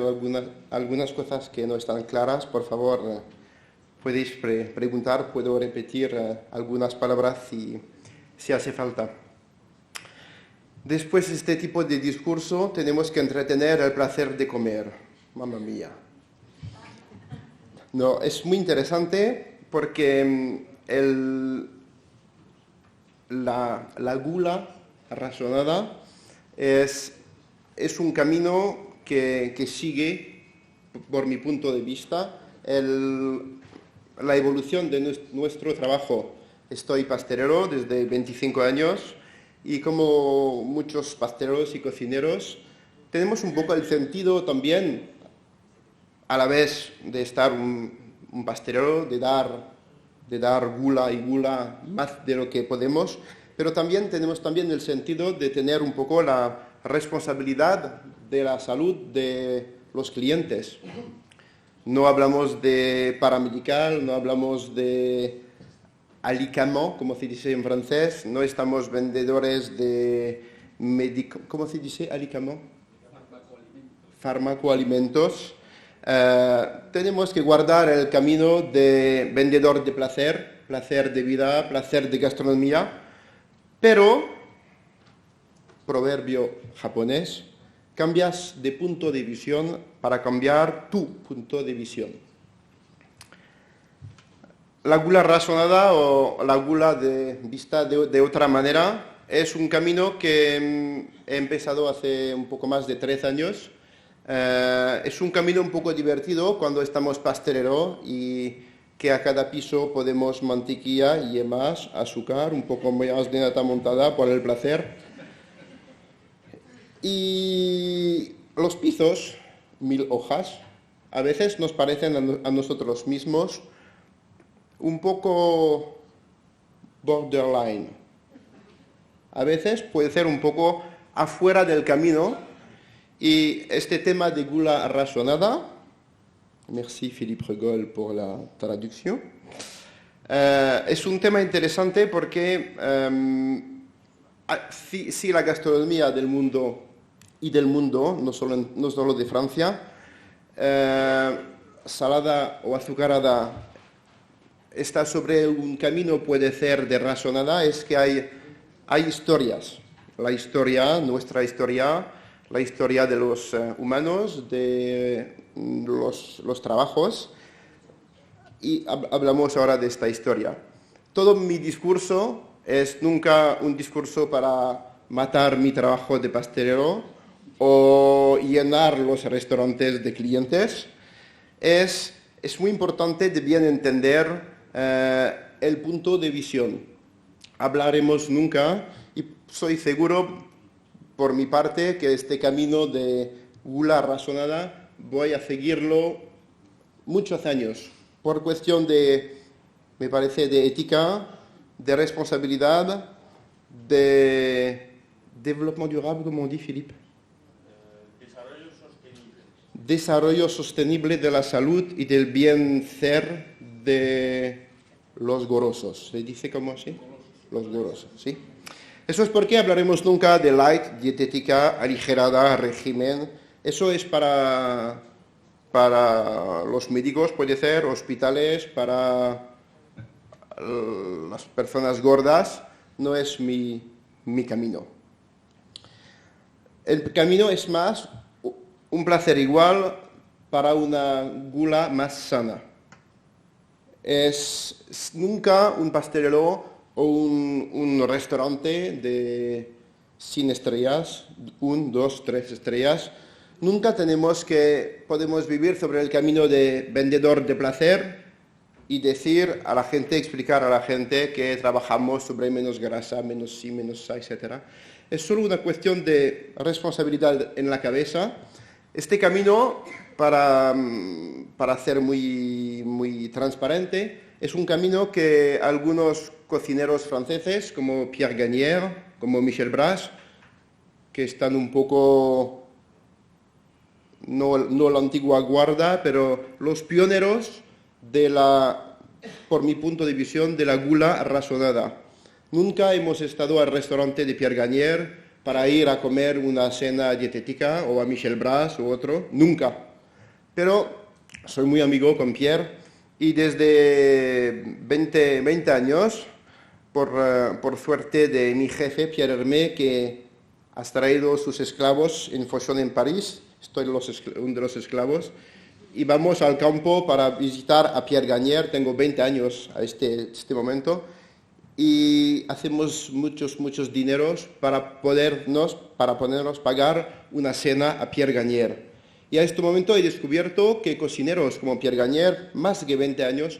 algunas cosas que no están claras, por favor, podéis preguntar, puedo repetir algunas palabras si hace falta. Después de este tipo de discurso, tenemos que entretener el placer de comer. Mamma mía. No, es muy interesante porque la gula razonada es un camino que sigue, por mi punto de vista, la evolución de nuestro trabajo. Estoy pastelero desde 25 años y como muchos pasteleros y cocineros, tenemos un poco el sentido también, a la vez de estar un pastelero, de dar gula y gula más de lo que podemos, pero también tenemos el sentido de tener un poco la responsabilidad de la salud de los clientes. No hablamos de paramedical, no hablamos de alicament, como se dice en francés, no estamos vendedores de ¿cómo se dice alicament? Farmacoalimentos. Tenemos que guardar el camino de vendedor de placer, placer de vida, placer de gastronomía, pero, proverbio japonés, cambias de punto de visión para cambiar tu punto de visión. La gula razonada o la gula vista de otra manera es un camino que he empezado hace un poco más de 3 años. Es un camino un poco divertido cuando estamos pastelero y que a cada piso podemos mantequilla, yemas, azúcar, un poco más de nata montada por el placer. Y los pisos, 1000 hojas, a veces nos parecen a nosotros mismos un poco borderline. A veces puede ser un poco afuera del camino. Y este tema de gula razonada, merci Philippe Regol por la traducción, es un tema interesante porque si la gastronomía del mundo y del mundo, no solo de Francia, salada o azucarada, está sobre un camino, puede ser de razonada, es que hay historias. La historia, nuestra historia, la historia de los humanos, de los trabajos, y hablamos ahora de esta historia. Todo mi discurso es nunca un discurso para matar mi trabajo de pastelero o llenar los restaurantes de clientes, es muy importante de bien entender el punto de visión. Hablaremos nunca, y soy seguro por mi parte que este camino de gula razonada voy a seguirlo muchos años, por cuestión de, me parece, de ética, de responsabilidad, de développement durable, como dice Philippe. Desarrollo sostenible de la salud y del bien ser de los golosos. ¿Se dice como así? Los golosos, ¿sí? Eso es porque hablaremos nunca de light, dietética, aligerada, régimen. Eso es para los médicos, puede ser, hospitales, para las personas gordas. No es mi camino. El camino es más un placer igual para una gula más sana. Es nunca un pastelero o un restaurante sin estrellas, 1, 2, 3 estrellas. Nunca podemos vivir sobre el camino de vendedor de placer y decir a la gente, explicar a la gente que trabajamos sobre menos grasa, menos sí, menos A, etc. Es solo una cuestión de responsabilidad en la cabeza. Este camino, para ser muy transparente, es un camino que algunos cocineros franceses, como Pierre Gagnaire, como Michel Bras, que están un poco, no la antigua guarda, pero los pioneros por mi punto de visión, de la gula razonada. Nunca hemos estado al restaurante de Pierre Gagnaire para ir a comer una cena dietética o a Michel Bras u otro, nunca. Pero soy muy amigo con Pierre y desde 20 años, por suerte de mi jefe, Pierre Hermé, que ha traído sus esclavos en Fauchon en París, estoy uno de los esclavos, y vamos al campo para visitar a Pierre Gagnaire, tengo 20 años a este momento, y hacemos muchos dineros para podernos pagar una cena a Pierre Gagnaire. Y a este momento he descubierto que cocineros como Pierre Gagnaire, más de 20 años,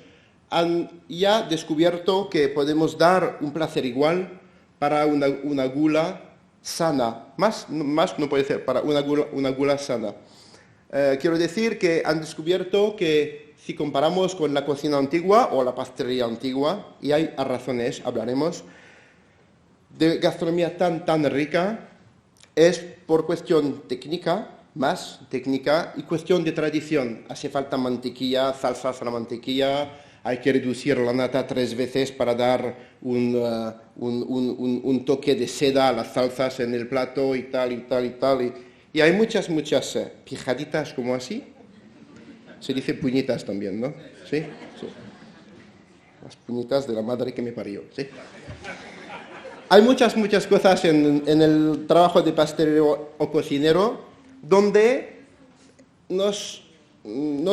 han ya descubierto que podemos dar un placer igual para una gula sana. Más no puede ser, para una gula sana. Quiero decir que han descubierto que si comparamos con la cocina antigua o la pastelería antigua, y hay razones, hablaremos, de gastronomía tan rica, es por cuestión técnica, más técnica, y cuestión de tradición. Hace falta mantequilla, salsas a la mantequilla, hay que reducir la nata 3 veces para dar un toque de seda a las salsas en el plato y tal. Y hay muchas pijaditas como así. Se dice puñitas también, ¿no? ¿Sí? Sí. Las puñitas de la madre que me parió, ¿sí? Hay muchas cosas en el trabajo de pastelero o cocinero donde no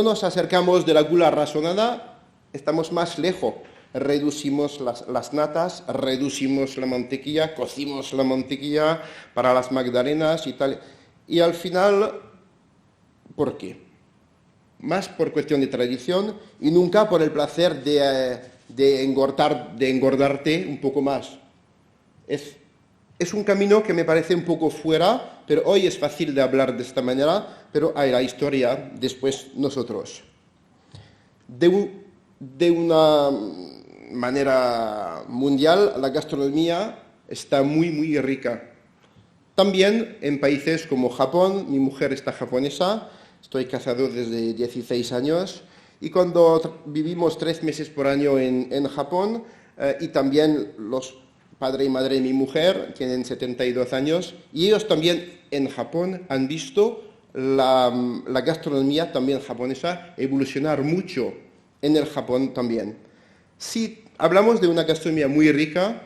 nos acercamos de la gula razonada, estamos más lejos. Reducimos las natas, reducimos la mantequilla, cocimos la mantequilla para las magdalenas y tal. Y al final, ¿por qué? Más por cuestión de tradición y nunca por el placer de engordarte un poco más. Es un camino que me parece un poco fuera, pero hoy es fácil de hablar de esta manera, pero hay la historia después nosotros. De una manera mundial, la gastronomía está muy rica. También en países como Japón, mi mujer está japonesa, estoy casado desde 16 años y cuando vivimos 3 meses por año en Japón y también los padre y madre de mi mujer tienen 72 años y ellos también en Japón han visto la gastronomía también japonesa evolucionar mucho en el Japón también. Si hablamos de una gastronomía muy rica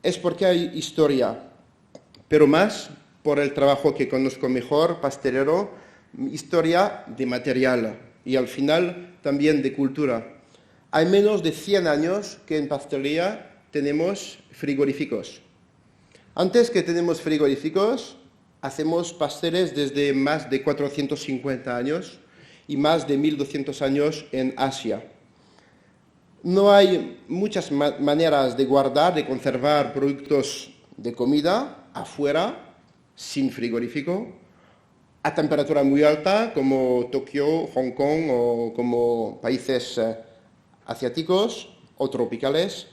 es porque hay historia, pero más por el trabajo que conozco mejor, pastelero, historia de material y al final también de cultura. Hay menos de 100 años que en pastelería tenemos frigoríficos. Antes que tenemos frigoríficos, hacemos pasteles desde más de 450 años y más de 1200 años en Asia. No hay muchas maneras de guardar, de conservar productos de comida afuera, sin frigorífico, a temperatura muy alta, como Tokio, Hong Kong o como países asiáticos o tropicales.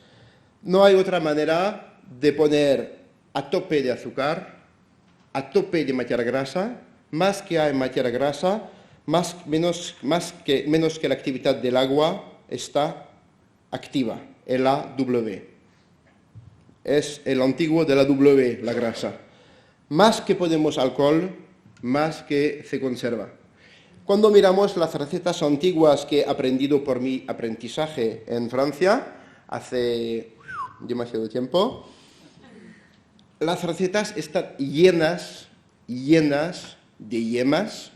No hay otra manera de poner a tope de azúcar, a tope de materia grasa, más que hay materia grasa, menos que la actividad del agua está activa, el AW. Es el antiguo de la W, la grasa. Más que ponemos alcohol, más que se conserva. Cuando miramos las recetas antiguas que he aprendido por mi aprendizaje en Francia, hace demasiado tiempo, las recetas están llenas de yemas,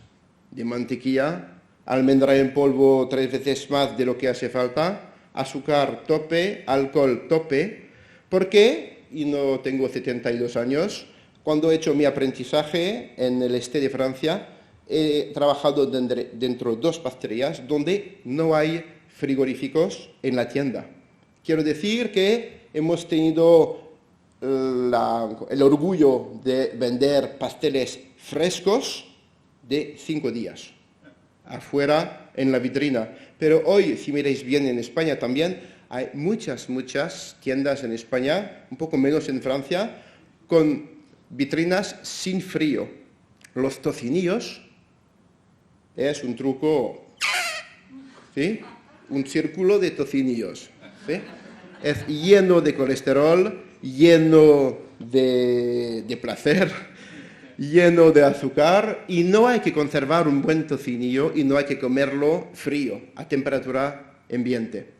de mantequilla, almendra en polvo 3 veces más de lo que hace falta, azúcar tope, alcohol tope. ¿Por qué? Y no tengo 72 años. Cuando he hecho mi aprendizaje en el este de Francia, he trabajado dentro de 2 pastelerías donde no hay frigoríficos en la tienda. Quiero decir que hemos tenido el orgullo de vender pasteles frescos de 5 días, afuera en la vitrina. Pero hoy, si miráis bien en España también, hay muchas tiendas en España, un poco menos en Francia, con vitrinas sin frío. Los tocinillos es un truco, ¿sí? Un círculo de tocinillos, ¿sí? Es lleno de colesterol, lleno de placer, lleno de azúcar, y no hay que conservar un buen tocinillo y no hay que comerlo frío, a temperatura ambiente.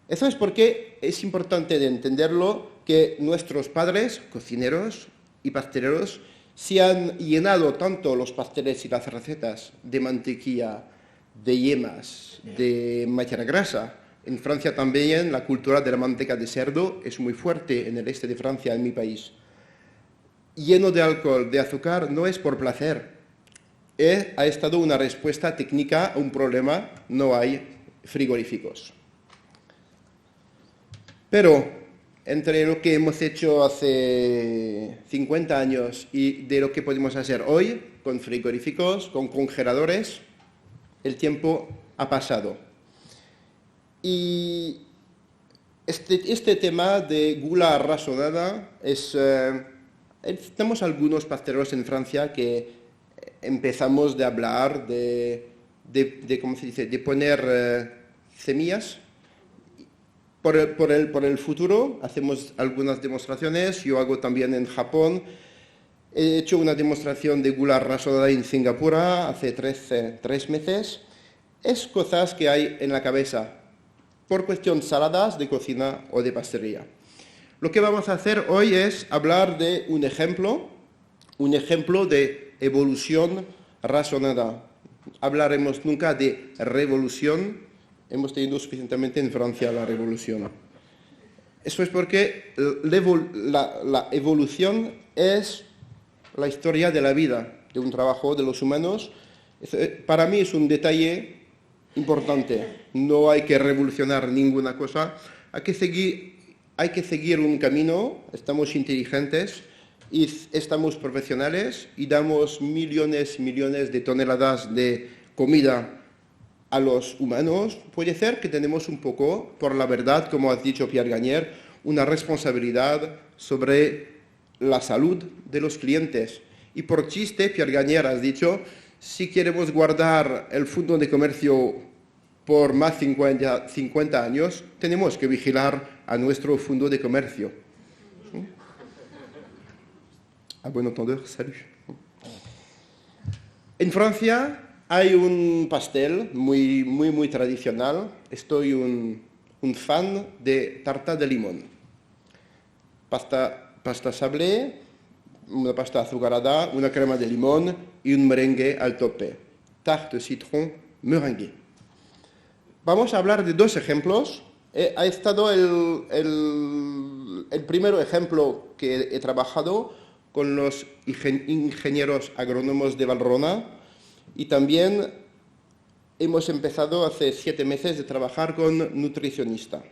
Eso es porque es importante de entenderlo que nuestros padres, cocineros y pasteleros, se han llenado tanto los pasteles y las recetas de mantequilla, de yemas, de materia grasa. En Francia también la cultura de la manteca de cerdo es muy fuerte en el este de Francia, en mi país. Lleno de alcohol, de azúcar, no es por placer. Ha estado una respuesta técnica a un problema, no hay frigoríficos. Pero entre lo que hemos hecho hace 50 años y de lo que podemos hacer hoy, con frigoríficos, con congeladores, el tiempo ha pasado. Y este tema de gula razonada tenemos algunos pasteleros en Francia que empezamos de hablar ¿cómo se dice?, de poner semillas. Por el futuro hacemos algunas demostraciones, yo hago también en Japón. He hecho una demostración de gula razonada en Singapur hace 3 meses. Es cosas que hay en la cabeza, por cuestión saladas, de cocina o de pastelería. Lo que vamos a hacer hoy es hablar de un ejemplo de evolución razonada. Hablaremos nunca de revolución. Hemos tenido suficientemente en Francia la revolución. Eso es porque la evolución es la historia de la vida, de un trabajo de los humanos. Para mí es un detalle importante. No hay que revolucionar ninguna cosa. Hay que seguir un camino. Estamos inteligentes y estamos profesionales y damos millones de toneladas de comida a los humanos. Puede ser que tenemos un poco, por la verdad, como ha dicho Pierre Gagnaire, una responsabilidad sobre la salud de los clientes. Y por chiste, Pierre Gagnaire ha dicho, si queremos guardar el fondo de comercio por más 50 años, tenemos que vigilar a nuestro fondo de comercio. A buen entendeur, salut. En Francia hay un pastel muy tradicional. Estoy un fan de tarta de limón. Pasta sablé, una pasta azucarada, una crema de limón y un merengue al tope. Tarte citron merengue. Vamos a hablar de 2 ejemplos. Ha estado el primer ejemplo que he trabajado con los ingenieros agrónomos de Valrhona y también hemos empezado hace 7 meses de trabajar con nutricionista.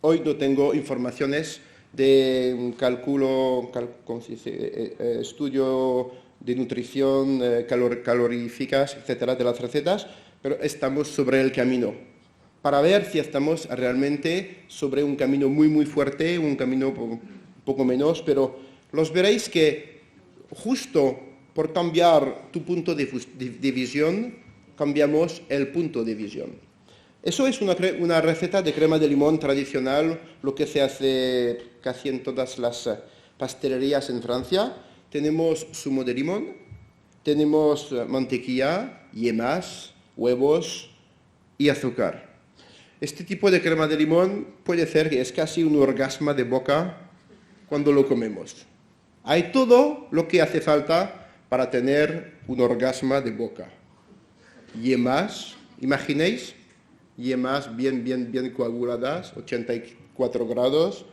Hoy no tengo informaciones de cálculo, ¿cómo se dice? Estudio de nutrición, caloríficas, etcétera, de las recetas, pero estamos sobre el camino para ver si estamos realmente sobre un camino muy, muy fuerte, un camino un poco menos, pero los veréis que justo por cambiar tu punto de visión, cambiamos el punto de visión. Eso es una receta de crema de limón tradicional, lo que se hace casi en todas las pastelerías en Francia. Tenemos zumo de limón, tenemos mantequilla, yemas, huevos y azúcar. Este tipo de crema de limón puede ser que es casi un orgasmo de boca cuando lo comemos. Hay todo lo que hace falta para tener un orgasmo de boca. Yemas, imaginéis, yemas bien coaguladas, 84 grados,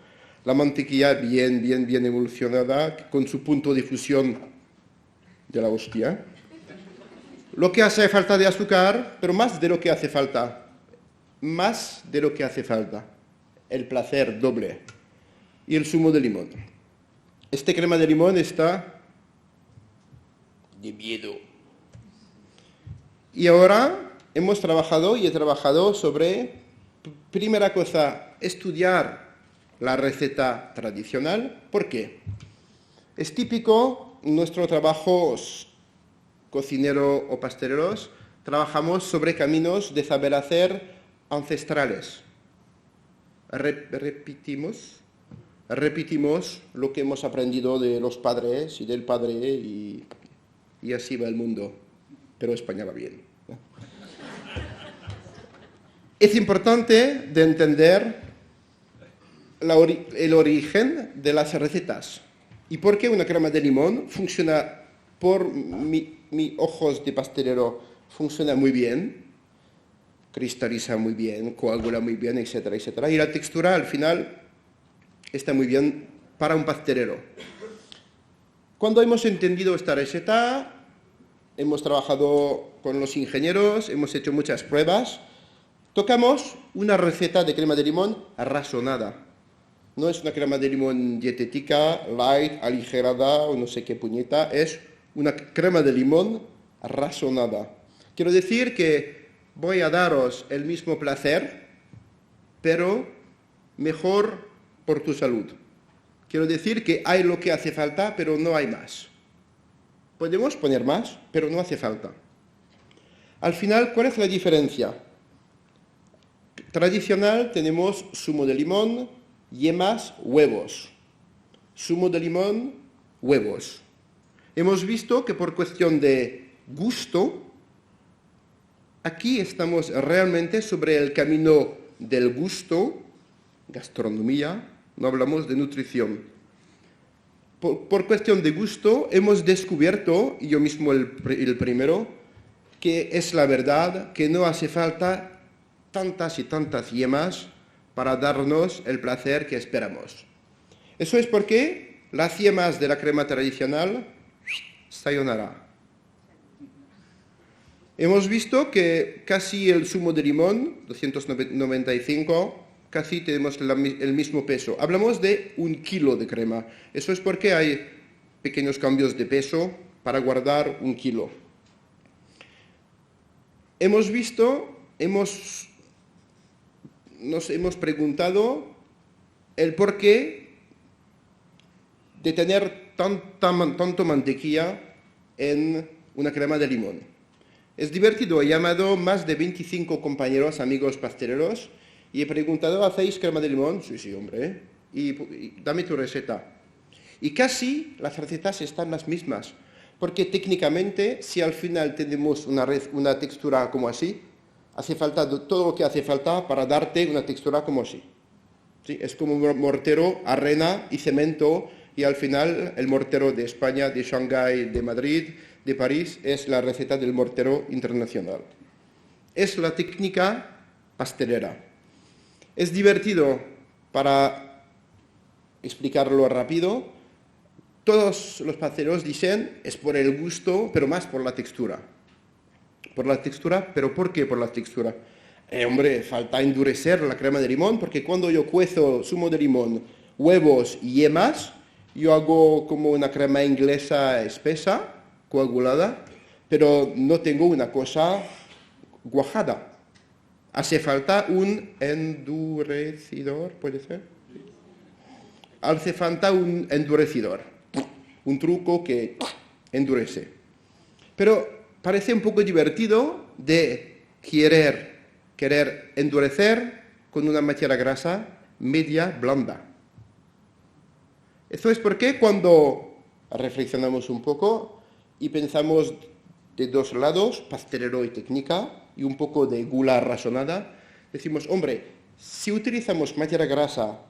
la mantequilla bien emulsionada, con su punto de fusión de la hostia. Lo que hace falta de azúcar, pero más de lo que hace falta, el placer doble, y el zumo de limón. Este crema de limón está de miedo. Y ahora he trabajado sobre, primera cosa, estudiar la receta tradicional. ¿Por qué? Es típico en nuestro trabajo cocinero o pasteleros, trabajamos sobre caminos de saber hacer ancestrales. Repetimos lo que hemos aprendido de los padres y del padre y así va el mundo, pero España va bien. Es importante de entender el origen de las recetas y por qué una crema de limón funciona, por mis ojos de pastelero, funciona muy bien, cristaliza muy bien, coagula muy bien, etcétera, etcétera. Y la textura al final está muy bien para un pastelero. Cuando hemos entendido esta receta, hemos trabajado con los ingenieros, hemos hecho muchas pruebas, tocamos una receta de crema de limón razonada. No es una crema de limón dietética, light, aligerada o no sé qué puñeta, es una crema de limón razonada. Quiero decir que voy a daros el mismo placer, pero mejor por tu salud. Quiero decir que hay lo que hace falta, pero no hay más. Podemos poner más, pero no hace falta. Al final, ¿cuál es la diferencia? Tradicional tenemos zumo de limón, yemas, huevos. Zumo de limón, huevos. Hemos visto que por cuestión de gusto, aquí estamos realmente sobre el camino del gusto, gastronomía, no hablamos de nutrición. Por cuestión de gusto hemos descubierto, y yo mismo el primero, que es la verdad que no hace falta tantas y tantas yemas para darnos el placer que esperamos. Eso es porque las yemas de la crema tradicional, sayonara. Hemos visto que casi el zumo de limón, 295, casi tenemos el mismo peso. Hablamos de 1 kilo de crema. Eso es porque hay pequeños cambios de peso para guardar 1 kilo. Hemos visto, nos hemos preguntado el porqué de tener tanto mantequilla en una crema de limón. Es divertido, he llamado más de 25 compañeros, amigos pasteleros, y he preguntado, ¿hacéis crema de limón? Sí, hombre. Y dame tu receta. Y casi las recetas están las mismas, porque técnicamente, si al final tenemos una textura como así, hace falta todo lo que hace falta para darte una textura como así. ¿Sí? Es como un mortero, arena y cemento, y al final el mortero de España, de Shanghái, de Madrid, de París, es la receta del mortero internacional. Es la técnica pastelera. Es divertido, para explicarlo rápido, todos los pasteleros dicen es por el gusto, pero más por la textura. por la textura, pero ¿por qué por la textura? Hombre, falta endurecer la crema de limón, porque cuando yo cuezo zumo de limón, huevos y yemas, yo hago como una crema inglesa espesa, coagulada, pero no tengo una cosa cuajada. Hace falta un endurecidor, ¿puede ser? Hace falta un endurecidor, un truco que endurece. Pero parece un poco divertido de querer endurecer con una materia grasa media blanda. Eso es porque cuando reflexionamos un poco y pensamos de dos lados, pastelero y técnica, y un poco de gula razonada, decimos, hombre, si utilizamos materia grasa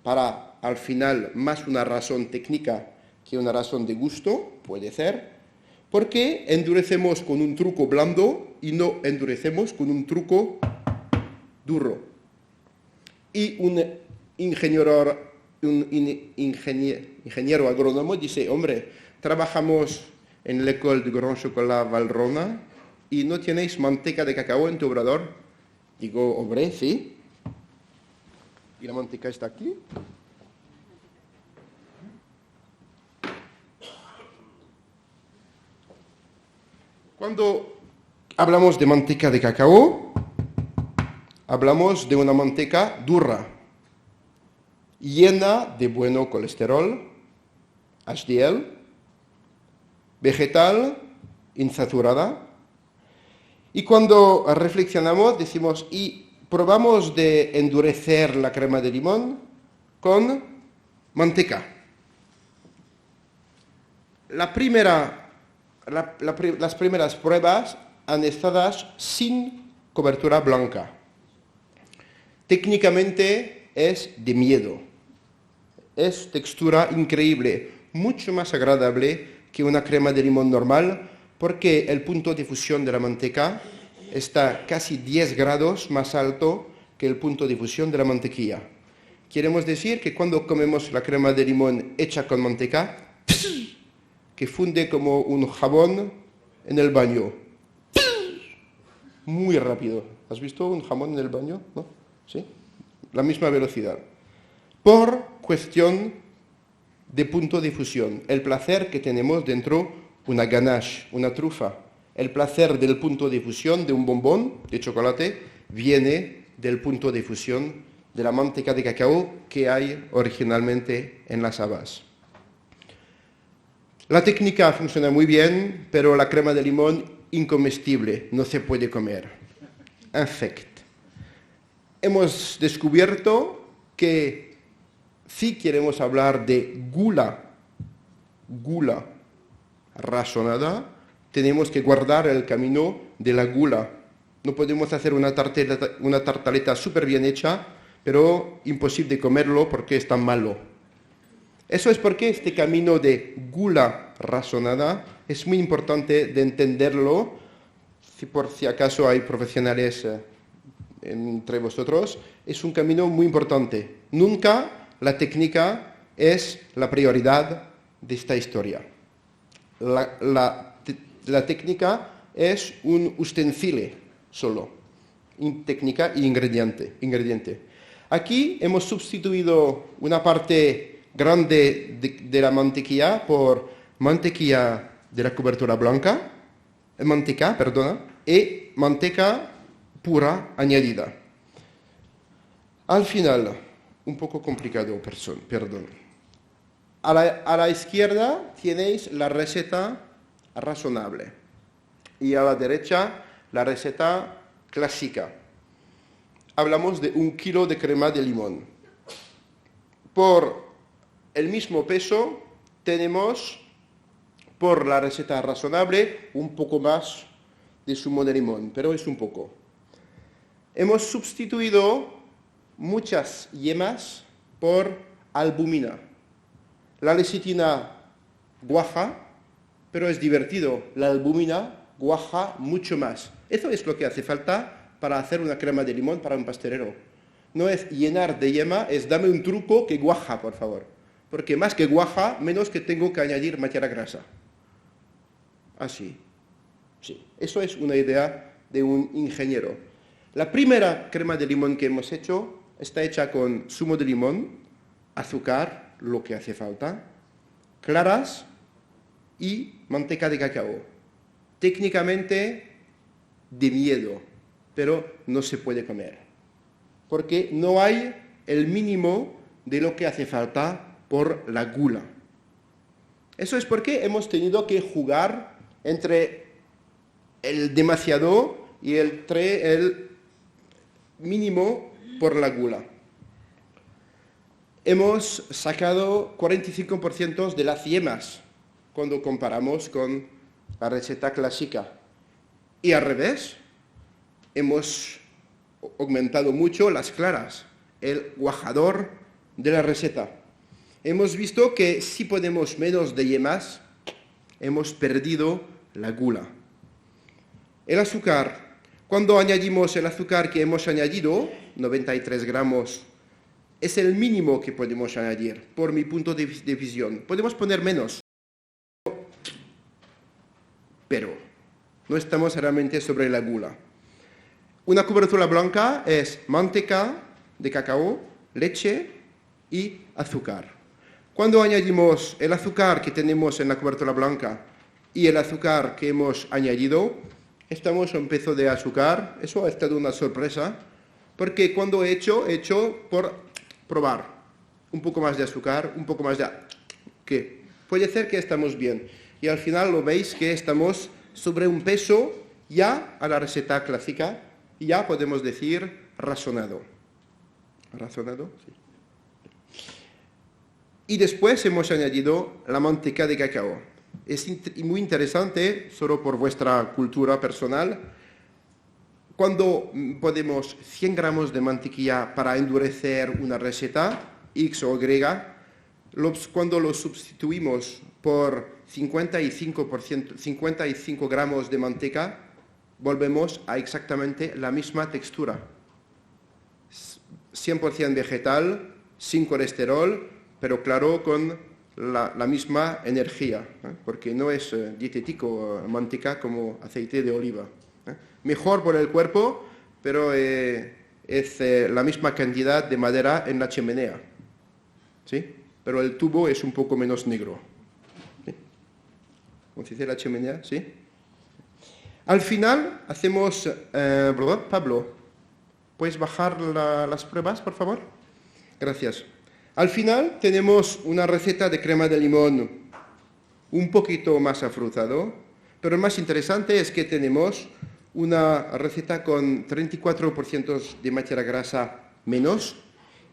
para, al final, más una razón técnica que una razón de gusto, puede ser, ¿por qué endurecemos con un truco blando y no endurecemos con un truco duro? Y un ingeniero agrónomo dice, hombre, trabajamos en l'École du Grand Chocolat Valrhona y no tenéis manteca de cacao en tu obrador. Digo, hombre, sí. ¿Y la manteca está aquí? Cuando hablamos de manteca de cacao, hablamos de una manteca dura, llena de bueno colesterol, HDL, vegetal, insaturada. Y cuando reflexionamos, decimos, y probamos de endurecer la crema de limón con manteca. Las primeras pruebas han estado sin cobertura blanca. Técnicamente es de miedo. Es textura increíble, mucho más agradable que una crema de limón normal, porque el punto de fusión de la manteca está casi 10 grados más alto que el punto de fusión de la mantequilla. Queremos decir que cuando comemos la crema de limón hecha con manteca, que funde como un jabón en el baño. Muy rápido. ¿Has visto un jabón en el baño? ¿No? ¿Sí? La misma velocidad. Por cuestión de punto de fusión. El placer que tenemos dentro una ganache, una trufa. El placer del punto de fusión de un bombón de chocolate viene del punto de fusión de la manteca de cacao que hay originalmente en las habas. La técnica funciona muy bien, pero la crema de limón incomestible, no se puede comer. Infect. Hemos descubierto que si queremos hablar de gula razonada, tenemos que guardar el camino de la gula. No podemos hacer una tartaleta súper bien hecha, pero imposible comerlo porque es tan malo. Eso es porque este camino de gula razonada es muy importante de entenderlo, si por si acaso hay profesionales entre vosotros, es un camino muy importante. Nunca la técnica es la prioridad de esta historia. La técnica es un ustensilio solo, técnica y ingrediente. Aquí hemos sustituido una parte grande de la mantequilla por mantequilla de la cobertura blanca, y manteca pura añadida. Al final, un poco complicado, perdón. A la izquierda tenéis la receta razonable y a la derecha la receta clásica. Hablamos de 1 kilo de crema de limón. Por el mismo peso tenemos, por la receta razonable, un poco más de zumo de limón, pero es un poco. Hemos sustituido muchas yemas por albumina. La lecitina cuaja, pero es divertido. La albumina cuaja mucho más. Eso es lo que hace falta para hacer una crema de limón para un pastelero. No es llenar de yema, es dame un truco que cuaja, por favor. Porque más que cuaja, menos que tengo que añadir materia grasa. Así. Sí, eso es una idea de un ingeniero. La primera crema de limón que hemos hecho está hecha con zumo de limón, azúcar, lo que hace falta, claras y manteca de cacao. Técnicamente de miedo, pero no se puede comer, porque no hay el mínimo de lo que hace falta por la gula. Eso es porque hemos tenido que jugar entre el demasiado y el mínimo por la gula. Hemos sacado 45% de las yemas cuando comparamos con la receta clásica. Y al revés, hemos aumentado mucho las claras, el cuajador de la receta. Hemos visto que si ponemos menos de yemas, hemos perdido la gula. El azúcar, cuando añadimos el azúcar que hemos añadido, 93 gramos, es el mínimo que podemos añadir, por mi punto de visión. Podemos poner menos, pero no estamos realmente sobre la gula. Una cobertura blanca es manteca de cacao, leche y azúcar. Cuando añadimos el azúcar que tenemos en la cobertura blanca y el azúcar que hemos añadido, estamos a un peso de azúcar. Eso ha estado una sorpresa, porque cuando he hecho por probar un poco más de azúcar, un poco más de... que puede ser que estamos bien. Y al final lo veis que estamos sobre un peso ya a la receta clásica, y ya podemos decir razonado. ¿Razonado? Sí. Y después hemos añadido la manteca de cacao. Es muy interesante, solo por vuestra cultura personal, cuando ponemos 100 gramos de mantequilla para endurecer una receta, X o Y, cuando lo sustituimos por 55 gramos de manteca, volvemos a exactamente la misma textura. 100% vegetal, sin colesterol, pero claro, con la misma energía, porque no es dietético manteca como aceite de oliva. Mejor por el cuerpo, pero es la misma cantidad de madera en la chimenea, ¿sí? Pero el tubo es un poco menos negro. ¿Sí? ¿Cómo se dice la chimenea? ¿Sí? Al final hacemos... Pablo, ¿puedes bajar las pruebas, por favor? Gracias. Al final tenemos una receta de crema de limón un poquito más afrutado, pero lo más interesante es que tenemos una receta con 34% de materia grasa menos,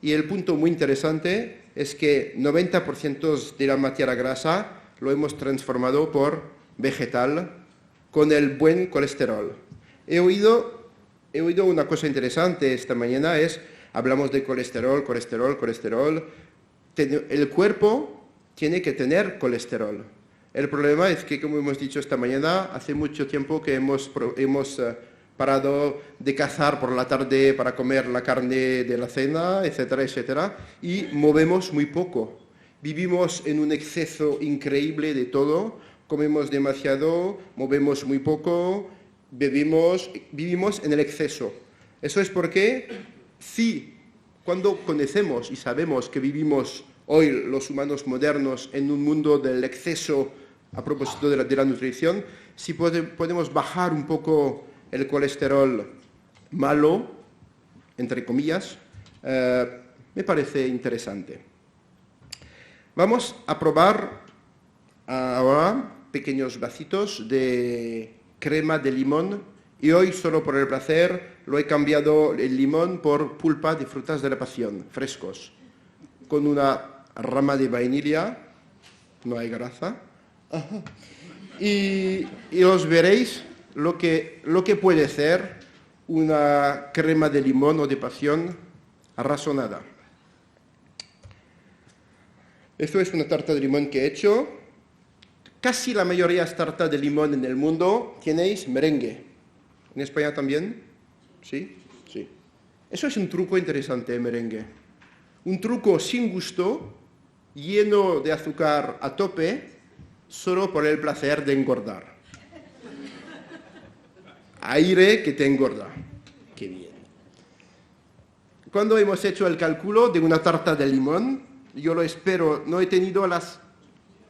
y el punto muy interesante es que 90% de la materia grasa lo hemos transformado por vegetal con el buen colesterol. He oído una cosa interesante esta mañana, hablamos de colesterol. El cuerpo tiene que tener colesterol. El problema es que, como hemos dicho esta mañana, hace mucho tiempo que hemos parado de cazar por la tarde para comer la carne de la cena, etcétera, etcétera, y movemos muy poco. Vivimos en un exceso increíble de todo, comemos demasiado, movemos muy poco, vivimos en el exceso. Eso es porque cuando conocemos y sabemos que vivimos hoy los humanos modernos en un mundo del exceso a propósito de la nutrición, si podemos bajar un poco el colesterol malo, entre comillas, me parece interesante. Vamos a probar ahora pequeños vasitos de crema de limón, y hoy, solo por el placer, lo he cambiado el limón por pulpa de frutas de la pasión, frescos, con una rama de vainilla, no hay grasa, y os veréis lo que puede ser una crema de limón o de pasión razonada. Esto es una tarta de limón que he hecho. Casi la mayoría de tartas de limón en el mundo tenéis merengue. ¿En España también? ¿Sí? Sí. Eso es un truco interesante, merengue. Un truco sin gusto, lleno de azúcar a tope, solo por el placer de engordar. aire que te engorda. Qué bien. Cuando hemos hecho el cálculo de una tarta de limón, yo lo espero, no he tenido las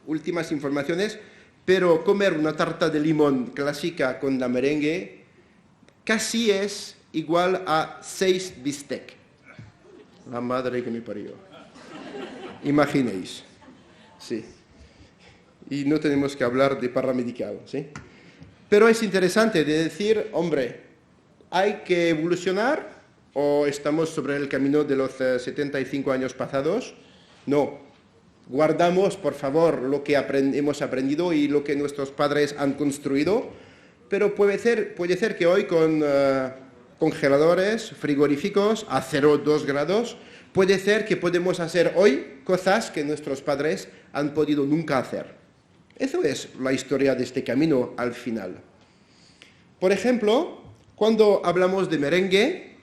últimas informaciones, pero comer una tarta de limón clásica con la merengue casi es igual a 6 bistec. La madre que me parió. Imaginéis. Sí. Y no tenemos que hablar de paramedical, ¿sí? Pero es interesante de decir, hombre, ¿hay que evolucionar o estamos sobre el camino de los 75 años pasados? No. Guardamos, por favor, lo que hemos aprendido y lo que nuestros padres han construido, pero puede ser que hoy con congeladores, frigoríficos a 0,2 grados, puede ser que podemos hacer hoy cosas que nuestros padres han podido nunca hacer. Eso es la historia de este camino al final. Por ejemplo, cuando hablamos de merengue,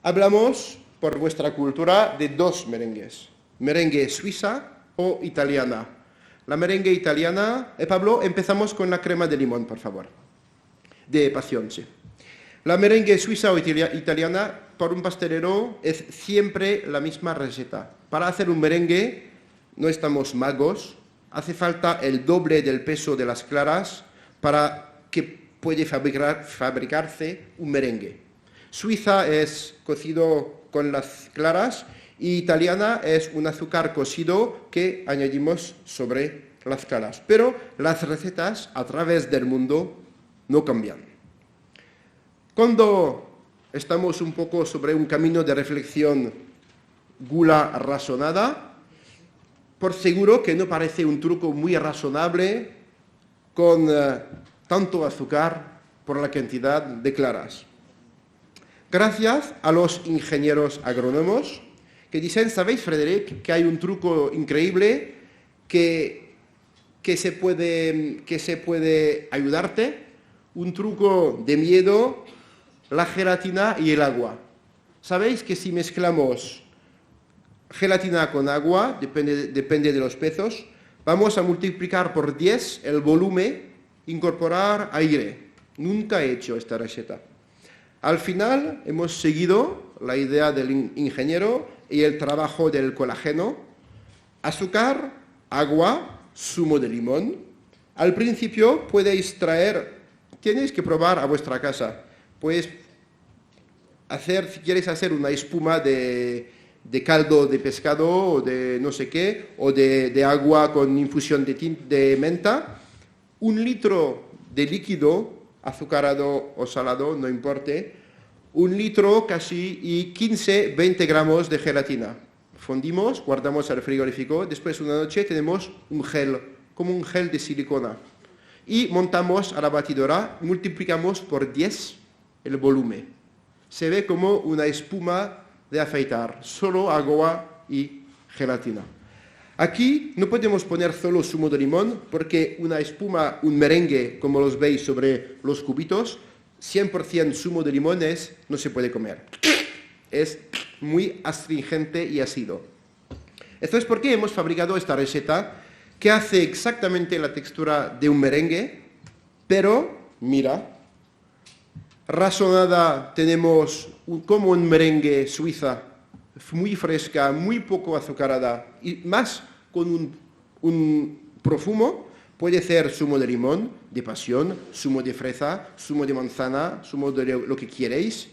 hablamos, por vuestra cultura, de 2 merengues. Merengue suiza o italiana. La merengue italiana... Pablo, empezamos con la crema de limón, por favor. De pasión, sí. La merengue suiza o italiana, por un pastelero, es siempre la misma receta. Para hacer un merengue, no estamos magos. Hace falta el doble del peso de las claras para que pueda fabricarse un merengue. Suiza es cocido con las claras y italiana es un azúcar cocido que añadimos sobre las claras. Pero las recetas a través del mundo no cambian. Cuando estamos un poco sobre un camino de reflexión gula razonada, por seguro que no parece un truco muy razonable con tanto azúcar por la cantidad de claras. Gracias a los ingenieros agrónomos que dicen, ¿sabéis, Frederic, que hay un truco increíble que se puede ayudarte? Un truco de miedo, la gelatina y el agua. ¿Sabéis que si mezclamos gelatina con agua, depende de los pesos, vamos a multiplicar por 10 el volumen, incorporar aire? Nunca he hecho esta receta. Al final hemos seguido la idea del ingeniero y el trabajo del colágeno. Azúcar, agua, zumo de limón. Al principio podéis tenéis que probar a vuestra casa. Puedes si quieres hacer una espuma de caldo de pescado o de no sé qué, o de agua con infusión de menta, 1 litro de líquido, azucarado o salado, no importe, 1 litro casi y 15-20 gramos de gelatina. Fundimos, guardamos al frigorífico, después una noche tenemos un gel, como un gel de silicona. Y montamos a la batidora, multiplicamos por 10 el volumen. Se ve como una espuma de afeitar, solo agua y gelatina. Aquí no podemos poner solo zumo de limón porque una espuma, un merengue, como los veis sobre los cubitos, 100% zumo de limón no se puede comer. Es muy astringente y ácido. Esto es porque hemos fabricado esta receta que hace exactamente la textura de un merengue, pero, mira, razonada tenemos como un merengue suiza, muy fresca, muy poco azucarada y más con un profumo. Puede ser zumo de limón, de pasión, zumo de fresa, zumo de manzana, zumo de lo que queréis.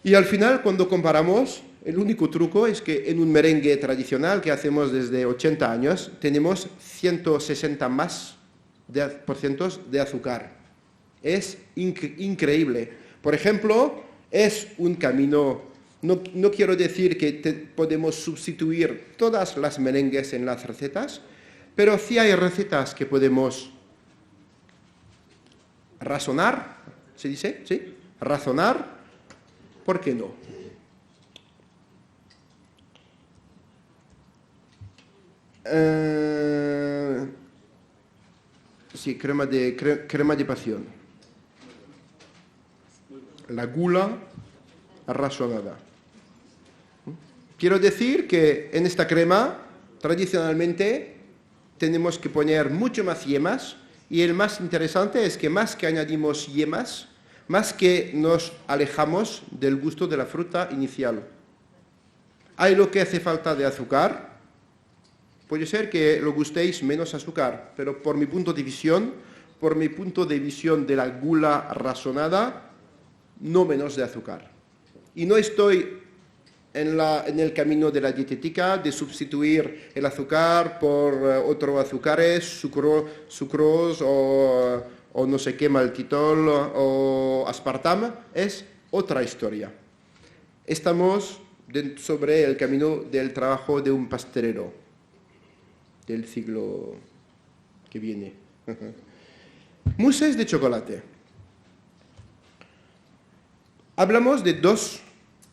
Y al final, cuando comparamos, el único truco es que en un merengue tradicional que hacemos desde 80 años, tenemos 160 más % de azúcar. Es increíble. Por ejemplo, es un camino, no quiero decir que podemos sustituir todas las merengues en las recetas, pero sí hay recetas que podemos razonar, ¿se dice? ¿Sí? Razonar, ¿por qué no? Sí, crema de pasión. La gula razonada. Quiero decir que en esta crema, tradicionalmente, tenemos que poner mucho más yemas Y el más interesante es que más que añadimos yemas, más que nos alejamos del gusto de la fruta inicial. Hay lo que hace falta de azúcar. Puede ser que lo gustéis menos azúcar, pero por mi punto de visión, de la gula razonada, no menos de azúcar. Y no estoy en el camino de la dietética de sustituir el azúcar por otros azúcares, sucros o no sé qué, maltitol o aspartam. Es otra historia. Estamos sobre el camino del trabajo de un pastelero del siglo que viene. Mousses de chocolate. Hablamos de dos,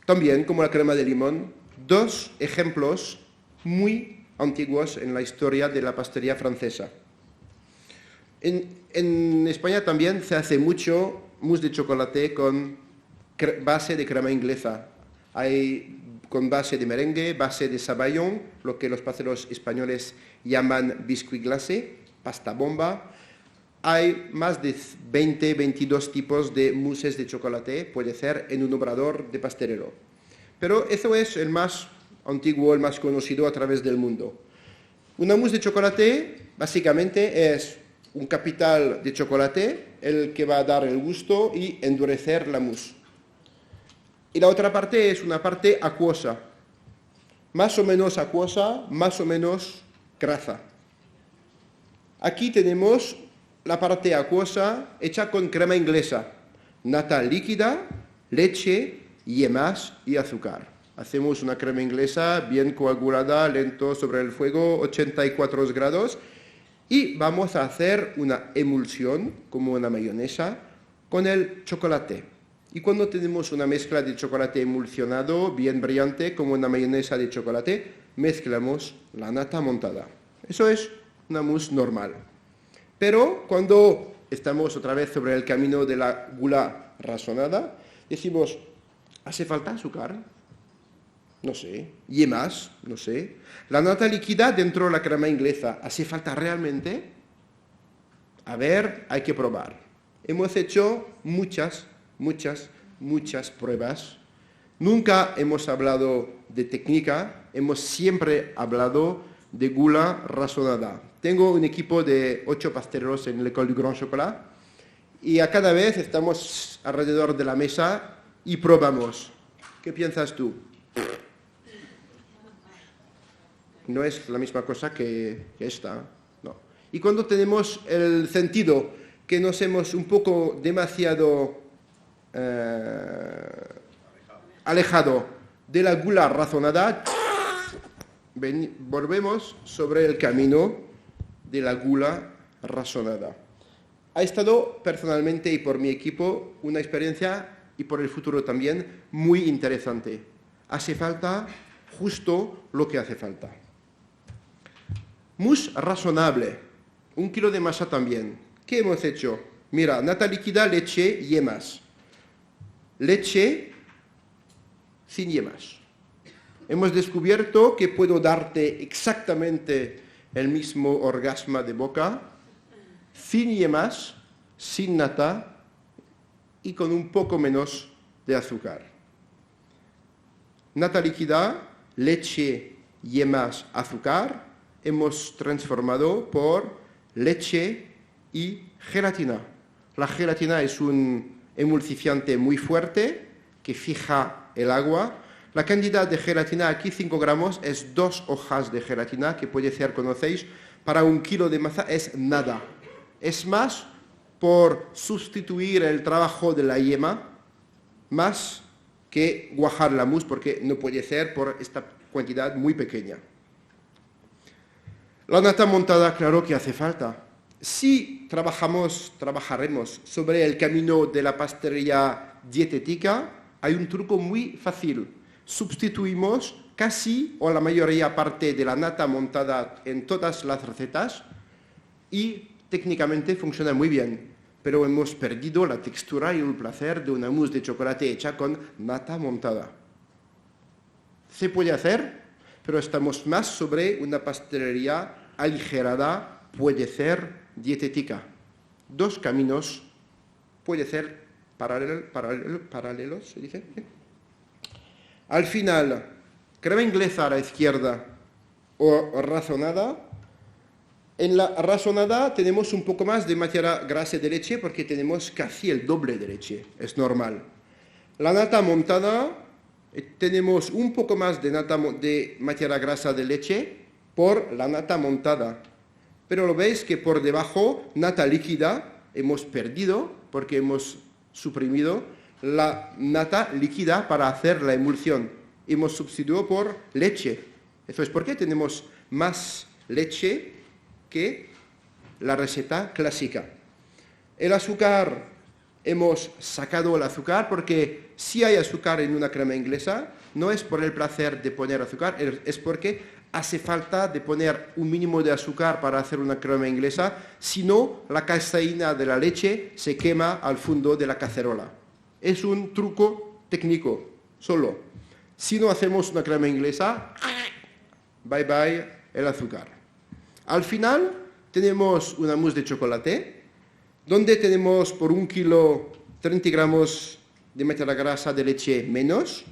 también como la crema de limón, dos ejemplos muy antiguos en la historia de la pastelería francesa. En España también se hace mucho mousse de chocolate con base de crema inglesa. Hay con base de merengue, base de saballón, lo que los pasteleros españoles llaman biscuit glacé, pasta bomba. Hay más de 20, 22 tipos de mousses de chocolate, puede ser en un obrador de pastelero. Pero eso es el más antiguo, el más conocido a través del mundo. Una mousse de chocolate básicamente es un capital de chocolate, el que va a dar el gusto y endurecer la mousse. Y la otra parte es una parte acuosa, más o menos acuosa, más o menos grasa. Aquí tenemos la parte acuosa hecha con crema inglesa, nata líquida, leche, yemas y azúcar. Hacemos una crema inglesa bien coagulada, lento sobre el fuego, 84 grados, y vamos a hacer una emulsión, como una mayonesa, con el chocolate. Y cuando tenemos una mezcla de chocolate emulsionado, bien brillante, como una mayonesa de chocolate, mezclamos la nata montada. Eso es una mousse normal. Pero cuando estamos otra vez sobre el camino de la gula razonada, decimos, ¿hace falta azúcar? No sé. ¿Yemas? No sé. La nata líquida dentro de la crema inglesa, ¿hace falta realmente? A ver, hay que probar. Hemos hecho muchas pruebas. Nunca hemos hablado de técnica, hemos siempre hablado de gula razonada. Tengo un equipo de 8 pasteleros en l'École du Grand Chocolat y a cada vez estamos alrededor de la mesa y probamos. ¿Qué piensas tú? No es la misma cosa que esta, no. Y cuando tenemos el sentido que nos hemos un poco demasiado alejado de la gula razonada, volvemos sobre el camino de la gula razonada. Ha estado personalmente y por mi equipo una experiencia y por el futuro también muy interesante. Hace falta justo lo que hace falta. Mousse razonable, 1 kilo de masa también. ¿Qué hemos hecho? Mira, nata líquida, leche, yemas. Leche sin yemas. Hemos descubierto que puedo darte exactamente el mismo orgasmo de boca, sin yemas, sin nata y con un poco menos de azúcar. Nata líquida, leche, yemas, azúcar, hemos transformado por leche y gelatina. La gelatina es un emulsificante muy fuerte que fija el agua. La cantidad de gelatina aquí, 5 gramos, es 2 hojas de gelatina, que puede ser, conocéis, para 1 kilo de masa es nada. Es más por sustituir el trabajo de la yema, más que cuajar la mousse, porque no puede ser por esta cantidad muy pequeña. La nata montada, claro que hace falta. Si trabajaremos sobre el camino de la pastelería dietética, hay un truco muy fácil. Sustituimos casi o la mayoría parte de la nata montada en todas las recetas y técnicamente funciona muy bien, pero hemos perdido la textura y el placer de una mousse de chocolate hecha con nata montada. Se puede hacer, pero estamos más sobre una pastelería aligerada, puede ser dietética. dos caminos, puede ser paralelos, ¿se dice? Al final, crema inglesa a la izquierda o razonada. En la razonada tenemos un poco más de materia grasa de leche porque tenemos casi el doble de leche, es normal. La nata montada, tenemos un poco más de materia grasa de leche por la nata montada. Pero lo veis que por debajo, nata líquida, hemos perdido porque hemos suprimido la nata líquida para hacer la emulsión. Hemos sustituido por leche. Eso es porque tenemos más leche que la receta clásica. El azúcar, hemos sacado el azúcar porque si hay azúcar en una crema inglesa, no es por el placer de poner azúcar, es porque hace falta de poner un mínimo de azúcar para hacer una crema inglesa, si no, la caseína de la leche se quema al fondo de la cacerola. Es un truco técnico, solo. Si no hacemos una crema inglesa, bye bye el azúcar. Al final tenemos una mousse de chocolate, donde tenemos por 1 kilo 30 gramos de materia grasa de leche menos,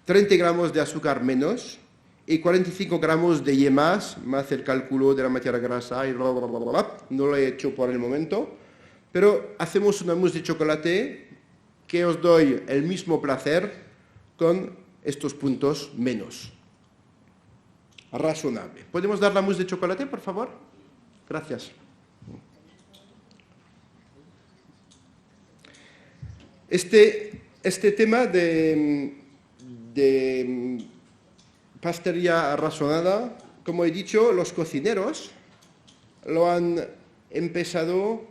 30 gramos de azúcar menos y 45 gramos de yemas, más el cálculo de la materia grasa y bla, bla, bla, bla, bla. No lo he hecho por el momento, pero hacemos una mousse de chocolate que os doy el mismo placer con estos puntos menos. Razonable. ¿Podemos dar la mousse de chocolate, por favor? Gracias. Este tema de pastelería razonada, como he dicho, los cocineros lo han empezado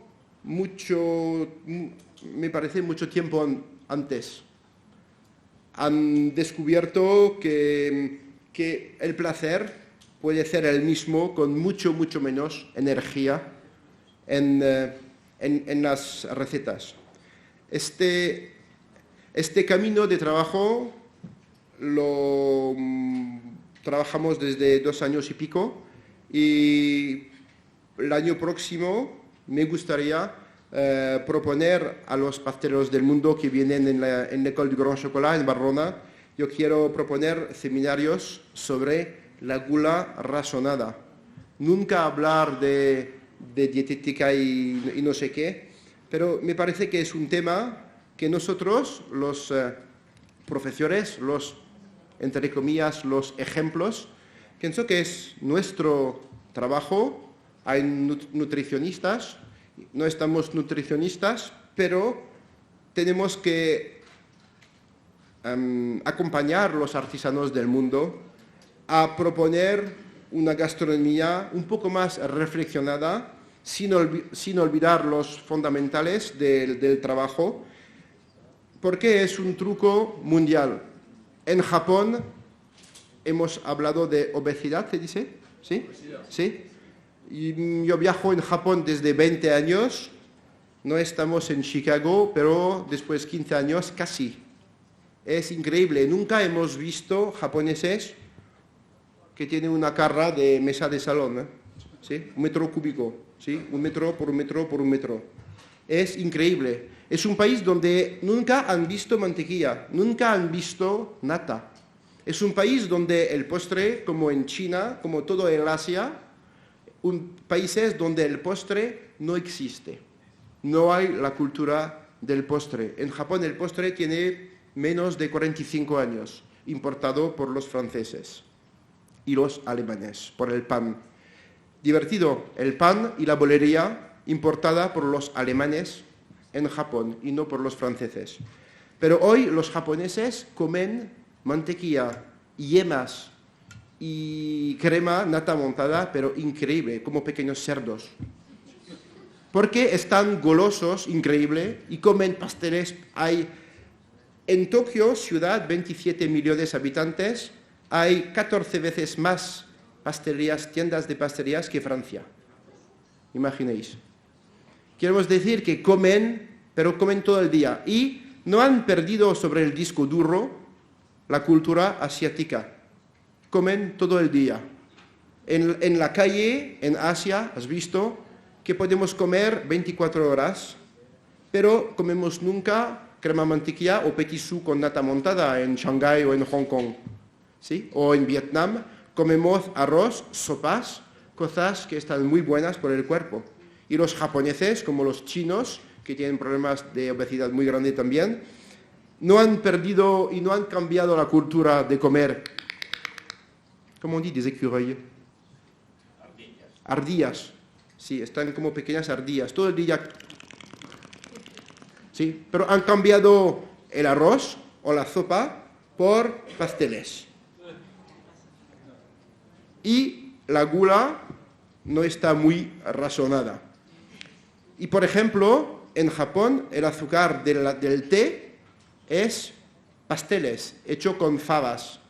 mucho, me parece, mucho tiempo antes. Han descubierto que el placer puede ser el mismo con mucho menos energía en las recetas. Este camino de trabajo lo trabajamos desde 2 años y pico y el año próximo me gustaría proponer a los pasteleros del mundo que vienen en la École du Grand Chocolat en Barcelona, yo quiero proponer seminarios sobre la gula razonada. Nunca hablar de dietética y no sé qué, pero me parece que es un tema que nosotros, los profesores, entre comillas, los ejemplos, pienso que es nuestro trabajo. Hay nutricionistas, no estamos nutricionistas, pero tenemos que acompañar a los artesanos del mundo a proponer una gastronomía un poco más reflexionada, sin olvidar los fundamentales del trabajo, porque es un truco mundial. En Japón hemos hablado de obesidad, ¿se dice? ¿Sí? ¿Sí? Y yo viajo en Japón desde 20 años, no estamos en Chicago, pero después de 15 años casi. Es increíble, nunca hemos visto japoneses que tienen una carra de mesa de salón, ¿sí? 1 metro cúbico, ¿sí? 1 metro por 1 metro por 1 metro. Es increíble. Es un país donde nunca han visto mantequilla, nunca han visto nata. Es un país donde el postre, como en China, como todo el Asia, países donde el postre no existe. No hay la cultura del postre. En Japón el postre tiene menos de 45 años, importado por los franceses y los alemanes, por el pan. Divertido, el pan y la bolería importada por los alemanes en Japón y no por los franceses. Pero hoy los japoneses comen mantequilla, yemas y crema nata montada, pero increíble, como pequeños cerdos. Porque están golosos, increíble, y comen pasteles. Hay en Tokio, ciudad, 27 millones de habitantes, hay 14 veces más pastelerías, tiendas de pastelerías que Francia. Imaginéis. Queremos decir que comen, pero comen todo el día. Y no han perdido sobre el disco duro la cultura asiática. Comen todo el día. En la calle, en Asia, has visto, que podemos comer 24 horas, pero comemos nunca crema mantequilla o petit sous con nata montada en Shanghái o en Hong Kong, ¿sí? O en Vietnam comemos arroz, sopas, cosas que están muy buenas por el cuerpo. Y los japoneses, como los chinos, que tienen problemas de obesidad muy grande también, no han perdido y no han cambiado la cultura de comer, ¿cómo on dit des écureuils? Ardillas. Sí, están como pequeñas ardillas, todo el día. Sí, pero han cambiado el arroz o la sopa por pasteles. Y la gula no está muy razonada. Y por ejemplo, en Japón el azúcar del té es pasteles, hecho con fabas.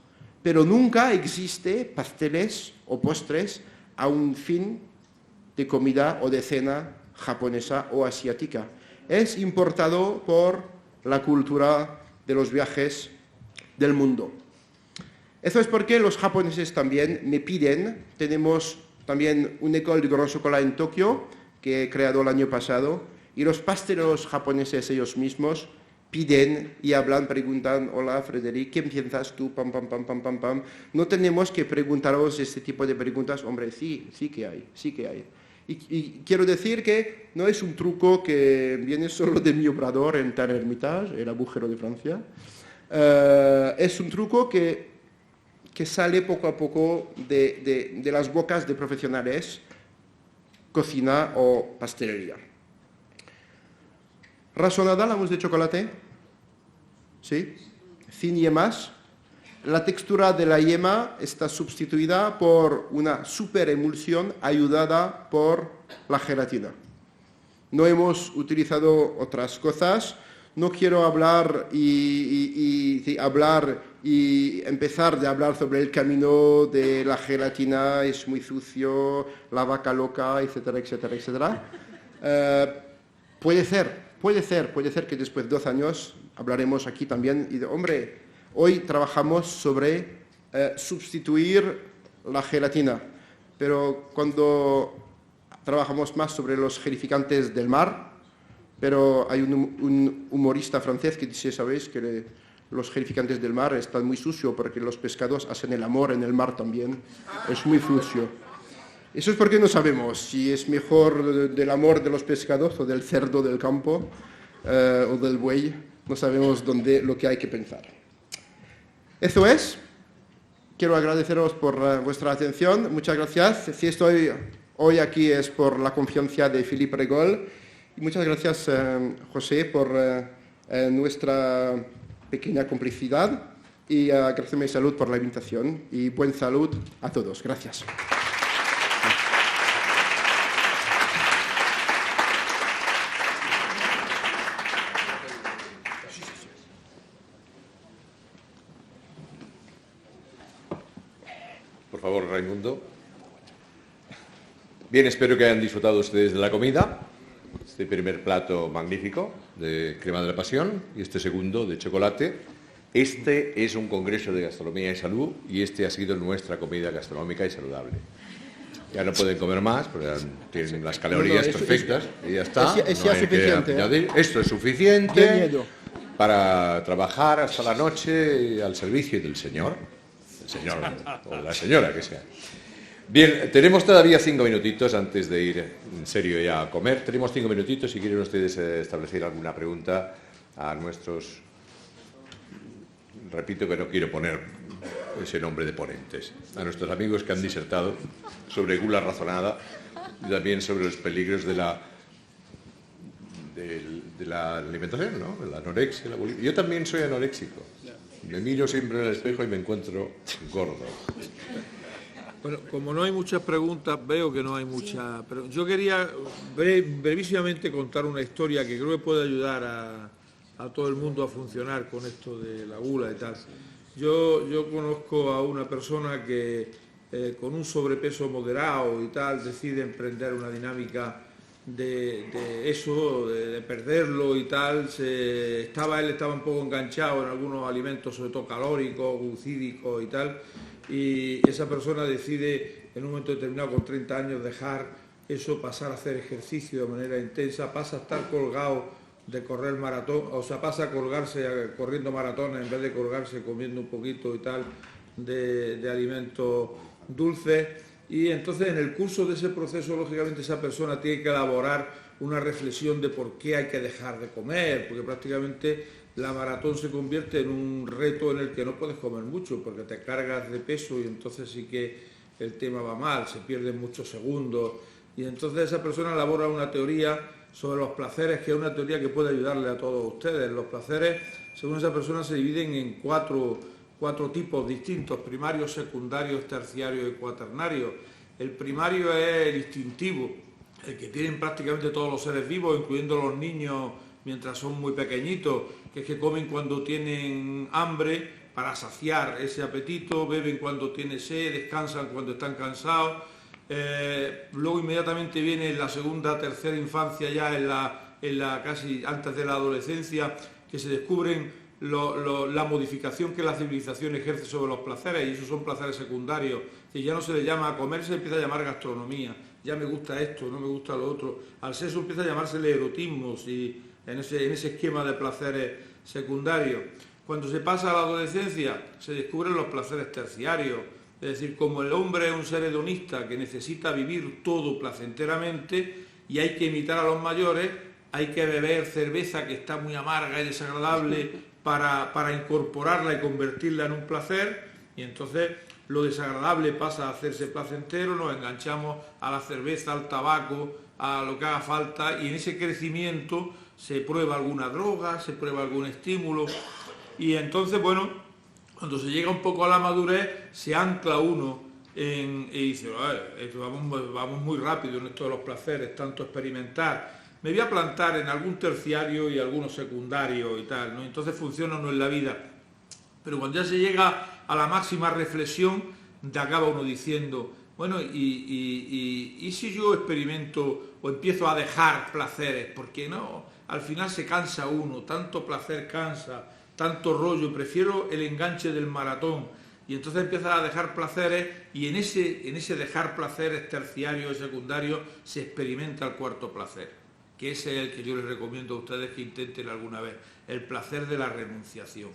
Pero nunca existe pasteles o postres a un fin de comida o de cena japonesa o asiática. Es importado por la cultura de los viajes del mundo. Eso es porque los japoneses también me piden, tenemos también una école de grand chocolat en Tokio que he creado el año pasado, y los pasteleros japoneses ellos mismos piden y hablan, preguntan, hola Frederic, ¿qué piensas tú? Pam, pam, pam, pam, pam, pam. No tenemos que preguntaros este tipo de preguntas, hombre, sí que hay. Y quiero decir que no es un truco que viene solo de mi obrador en Terre Hermitage, el agujero de Francia. Es un truco que sale poco a poco de las bocas de profesionales, cocina o pastelería. Razonada la mousse de chocolate, ¿sí? Sin yemas. La textura de la yema está sustituida por una superemulsión ayudada por la gelatina. No hemos utilizado otras cosas. No quiero hablar y empezar de hablar sobre el camino de la gelatina, es muy sucio, la vaca loca, etcétera, etcétera, etcétera. Puede ser que después de 2 años hablaremos aquí también y de, hombre, hoy trabajamos sobre sustituir la gelatina, pero cuando trabajamos más sobre los gelificantes del mar, pero hay un humorista francés que dice, ¿sabéis? Que los gelificantes del mar están muy sucios porque los pescados hacen el amor en el mar también, es muy sucio. Eso es porque no sabemos si es mejor del amor de los pescados o del cerdo del campo o del buey, no sabemos lo que hay que pensar. Eso es. Quiero agradeceros por vuestra atención. Muchas gracias. Si estoy hoy aquí es por la confianza de Philippe Regol. Y muchas gracias, José, por nuestra pequeña complicidad. Y agradeceme salud por la invitación. Y buen salud a todos. Gracias. Por favor, Raimundo. Bien, espero que hayan disfrutado ustedes de la comida. Este primer plato magnífico de crema de la pasión y este segundo de chocolate. Este es un congreso de gastronomía y salud y este ha sido nuestra comida gastronómica y saludable. Ya no pueden comer más, porque tienen las calorías perfectas y ya está. Es ya suficiente. Esto es suficiente para trabajar hasta la noche al servicio del Señor. El Señor o la señora que sea. Bien, tenemos todavía 5 minutitos antes de ir en serio ya a comer. Tenemos 5 minutitos si quieren ustedes establecer alguna pregunta a nuestros... Repito que no quiero poner ese nombre de ponentes. A nuestros amigos que han disertado sobre gula razonada y también sobre los peligros de la alimentación, ¿no? De la anorexia, la bulimia. Yo también soy anoréxico. Me miro siempre en el espejo y me encuentro gordo. Bueno, como no hay muchas preguntas, veo que no hay muchas. Pero yo quería brevísimamente contar una historia que creo que puede ayudar a todo el mundo a funcionar con esto de la gula y tal. Yo conozco a una persona que con un sobrepeso moderado y tal decide emprender una dinámica de eso, de perderlo y tal. Él estaba un poco enganchado en algunos alimentos, sobre todo calóricos, glucídicos y tal. Y esa persona decide en un momento determinado con 30 años dejar eso, pasar a hacer ejercicio de manera intensa, pasa a estar colgado de correr maratón, o sea, pasa a colgarse corriendo maratones en vez de colgarse comiendo un poquito y tal de alimentos dulces. Y entonces en el curso de ese proceso, lógicamente, esa persona tiene que elaborar una reflexión de por qué hay que dejar de comer, porque prácticamente la maratón se convierte en un reto en el que no puedes comer mucho, porque te cargas de peso y entonces sí que el tema va mal, se pierden muchos segundos. Y entonces esa persona elabora una teoría sobre los placeres, que es una teoría que puede ayudarle a todos ustedes. Los placeres, según esa persona, se dividen en cuatro tipos distintos: primarios, secundarios, terciarios y cuaternarios. El primario es el instintivo, el que tienen prácticamente todos los seres vivos, incluyendo los niños mientras son muy pequeñitos, que es que comen cuando tienen hambre para saciar ese apetito, beben cuando tienen sed, descansan cuando están cansados. Luego inmediatamente viene la segunda, tercera infancia, ya en la casi antes de la adolescencia, que se descubren la modificación que la civilización ejerce sobre los placeres, y esos son placeres secundarios. Si ya no se le llama a comer, se empieza a llamar gastronomía. Ya me gusta esto, no me gusta lo otro. Al sexo empieza a llamársele erotismo, y en ese esquema de placeres secundarios. Cuando se pasa a la adolescencia, se descubren los placeres terciarios. Es decir, como el hombre es un ser hedonista que necesita vivir todo placenteramente y hay que imitar a los mayores, hay que beber cerveza que está muy amarga y desagradable para incorporarla y convertirla en un placer, y entonces lo desagradable pasa a hacerse placentero, nos enganchamos a la cerveza, al tabaco, a lo que haga falta, y en ese crecimiento se prueba alguna droga, se prueba algún estímulo, y entonces, bueno, cuando se llega un poco a la madurez, se ancla uno y dice, vamos muy rápido en esto de los placeres, tanto experimentar. Me voy a plantar en algún terciario y algunos secundarios y tal, ¿no? Entonces funciona uno en la vida. Pero cuando ya se llega a la máxima reflexión, acaba uno diciendo, bueno, ¿y si yo experimento o empiezo a dejar placeres? Porque no, al final se cansa uno, tanto placer cansa, tanto rollo, prefiero el enganche del maratón. Y entonces empiezas a dejar placeres, y en ese dejar placeres terciarios y secundarios se experimenta el cuarto placer, que ese es el que yo les recomiendo a ustedes que intenten alguna vez, el placer de la renunciación.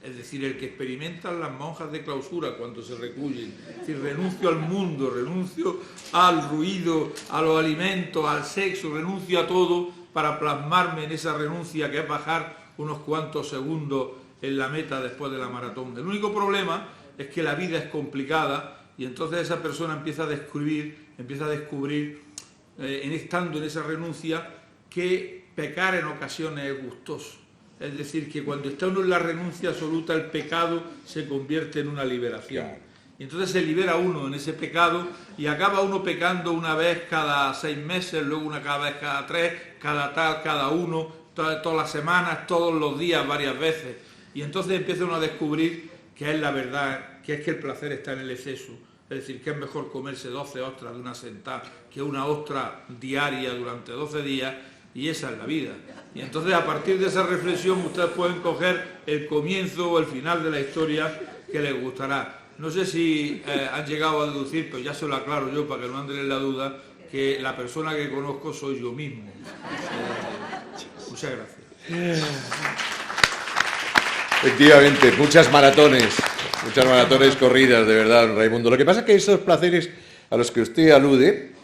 Es decir, el que experimentan las monjas de clausura cuando se recluyen. Es decir, renuncio al mundo, renuncio al ruido, a los alimentos, al sexo, renuncio a todo para plasmarme en esa renuncia que es bajar unos cuantos segundos en la meta después de la maratón. El único problema es que la vida es complicada, y entonces esa persona empieza a descubrir, estando en esa renuncia, que pecar en ocasiones es gustoso. Es decir, que cuando está uno en la renuncia absoluta, el pecado se convierte en una liberación. Y entonces se libera uno en ese pecado, y acaba uno pecando una vez cada 6 meses, luego una cada vez cada 3, cada uno, todas las semanas, todos los días, varias veces. Y entonces empieza uno a descubrir que es la verdad, que es que el placer está en el exceso. Es decir, que es mejor comerse 12 ostras de una sentada que una ostra diaria durante 12 días, y esa es la vida. Y entonces, a partir de esa reflexión, ustedes pueden coger el comienzo o el final de la historia que les gustará. No sé si han llegado a deducir, pero ya se lo aclaro yo para que no anden en la duda, que la persona que conozco soy yo mismo. Muchas gracias. Efectivamente, muchas maratones corridas, de verdad, Raimundo. Lo que pasa es que esos placeres a los que usted alude,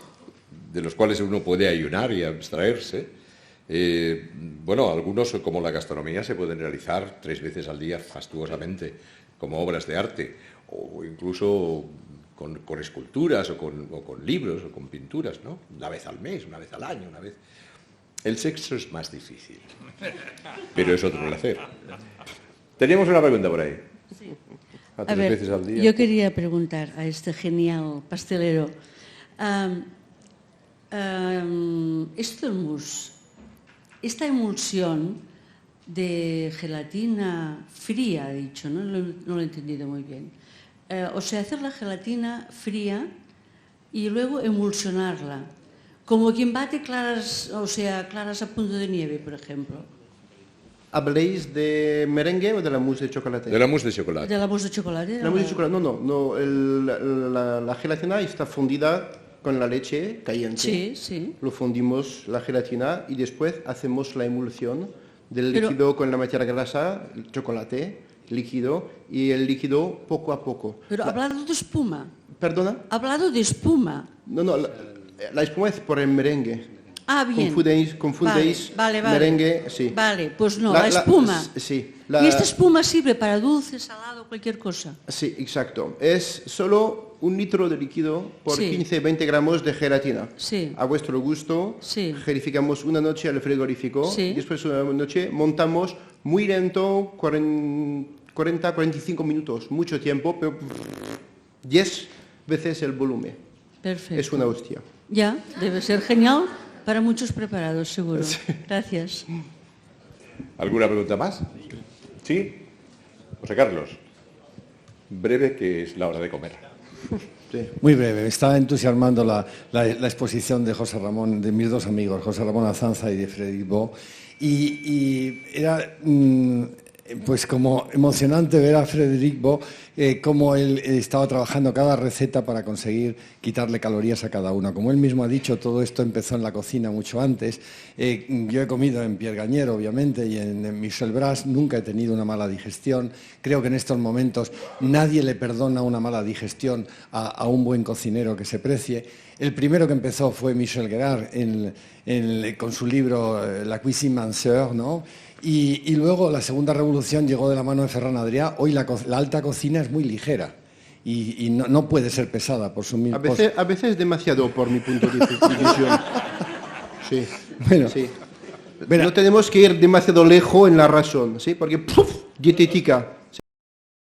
de los cuales uno puede ayunar y abstraerse, bueno, algunos, como la gastronomía, se pueden realizar 3 veces al día fastuosamente, como obras de arte, o incluso con esculturas, o con libros, o con pinturas, ¿no? Una vez al mes, una vez al año, una vez. El sexo es más difícil, pero es otro placer. Teníamos una pregunta por ahí. Sí. A 3 veces al día. Yo quería preguntar a este genial pastelero, esto del mousse, esta emulsión de gelatina fría, ha dicho, no lo he entendido muy bien. O sea, hacer la gelatina fría y luego emulsionarla, como quien bate claras, o sea, claras a punto de nieve, por ejemplo. ¿Habléis de merengue o de la mousse de chocolate? De la mousse de chocolate. ¿De la mousse de chocolate? La mousse de chocolate, no. La gelatina está fundida con la leche caliente. Sí, sí. Lo fundimos la gelatina y después hacemos la emulsión del Pero- líquido con la materia grasa, el chocolate líquido y el líquido poco a poco. Pero ha hablado de espuma. ¿Perdona? Ha hablado de espuma. No, la espuma es por el merengue. Ah, bien. Confundéis Vale. merengue, sí. Vale, pues no, la espuma. Sí. Y esta espuma sirve para dulce, salado, cualquier cosa. Sí, exacto. Es solo 1 litro de líquido por Sí. 15-20 gramos de gelatina. Sí. A vuestro gusto. Sí. Gelificamos una noche al frigorífico. Sí. Después una noche montamos muy lento, 40-45 minutos. Mucho tiempo, pero 10 veces el volumen. Perfecto. Es una hostia. Ya, debe ser genial para muchos preparados, seguro. Gracias. ¿Alguna pregunta más? ¿Sí? José Carlos. Breve, que es la hora de comer. Muy breve, me estaba entusiasmando la exposición de José Ramón, de mis dos amigos, José Ramón Azanza y de Frédéric Baud, y era pues como emocionante ver a Frédéric Baud cómo él estaba trabajando cada receta para conseguir quitarle calorías a cada una. Como él mismo ha dicho, todo esto empezó en la cocina mucho antes. Yo he comido en Pierre Gagnaire, obviamente, y en Michel Bras. Nunca he tenido una mala digestión. Creo que en estos momentos nadie le perdona una mala digestión a un buen cocinero que se precie. El primero que empezó fue Michel Guérard con su libro La cuisine minceur, ¿no? Y luego la segunda revolución llegó de la mano de Ferran Adrià. Hoy la alta cocina es muy ligera y no puede ser pesada por su mismo. A veces demasiado por mi punto de visión. Sí. Bueno, sí. Verá. No tenemos que ir demasiado lejos en la razón, ¿sí? Porque dietética.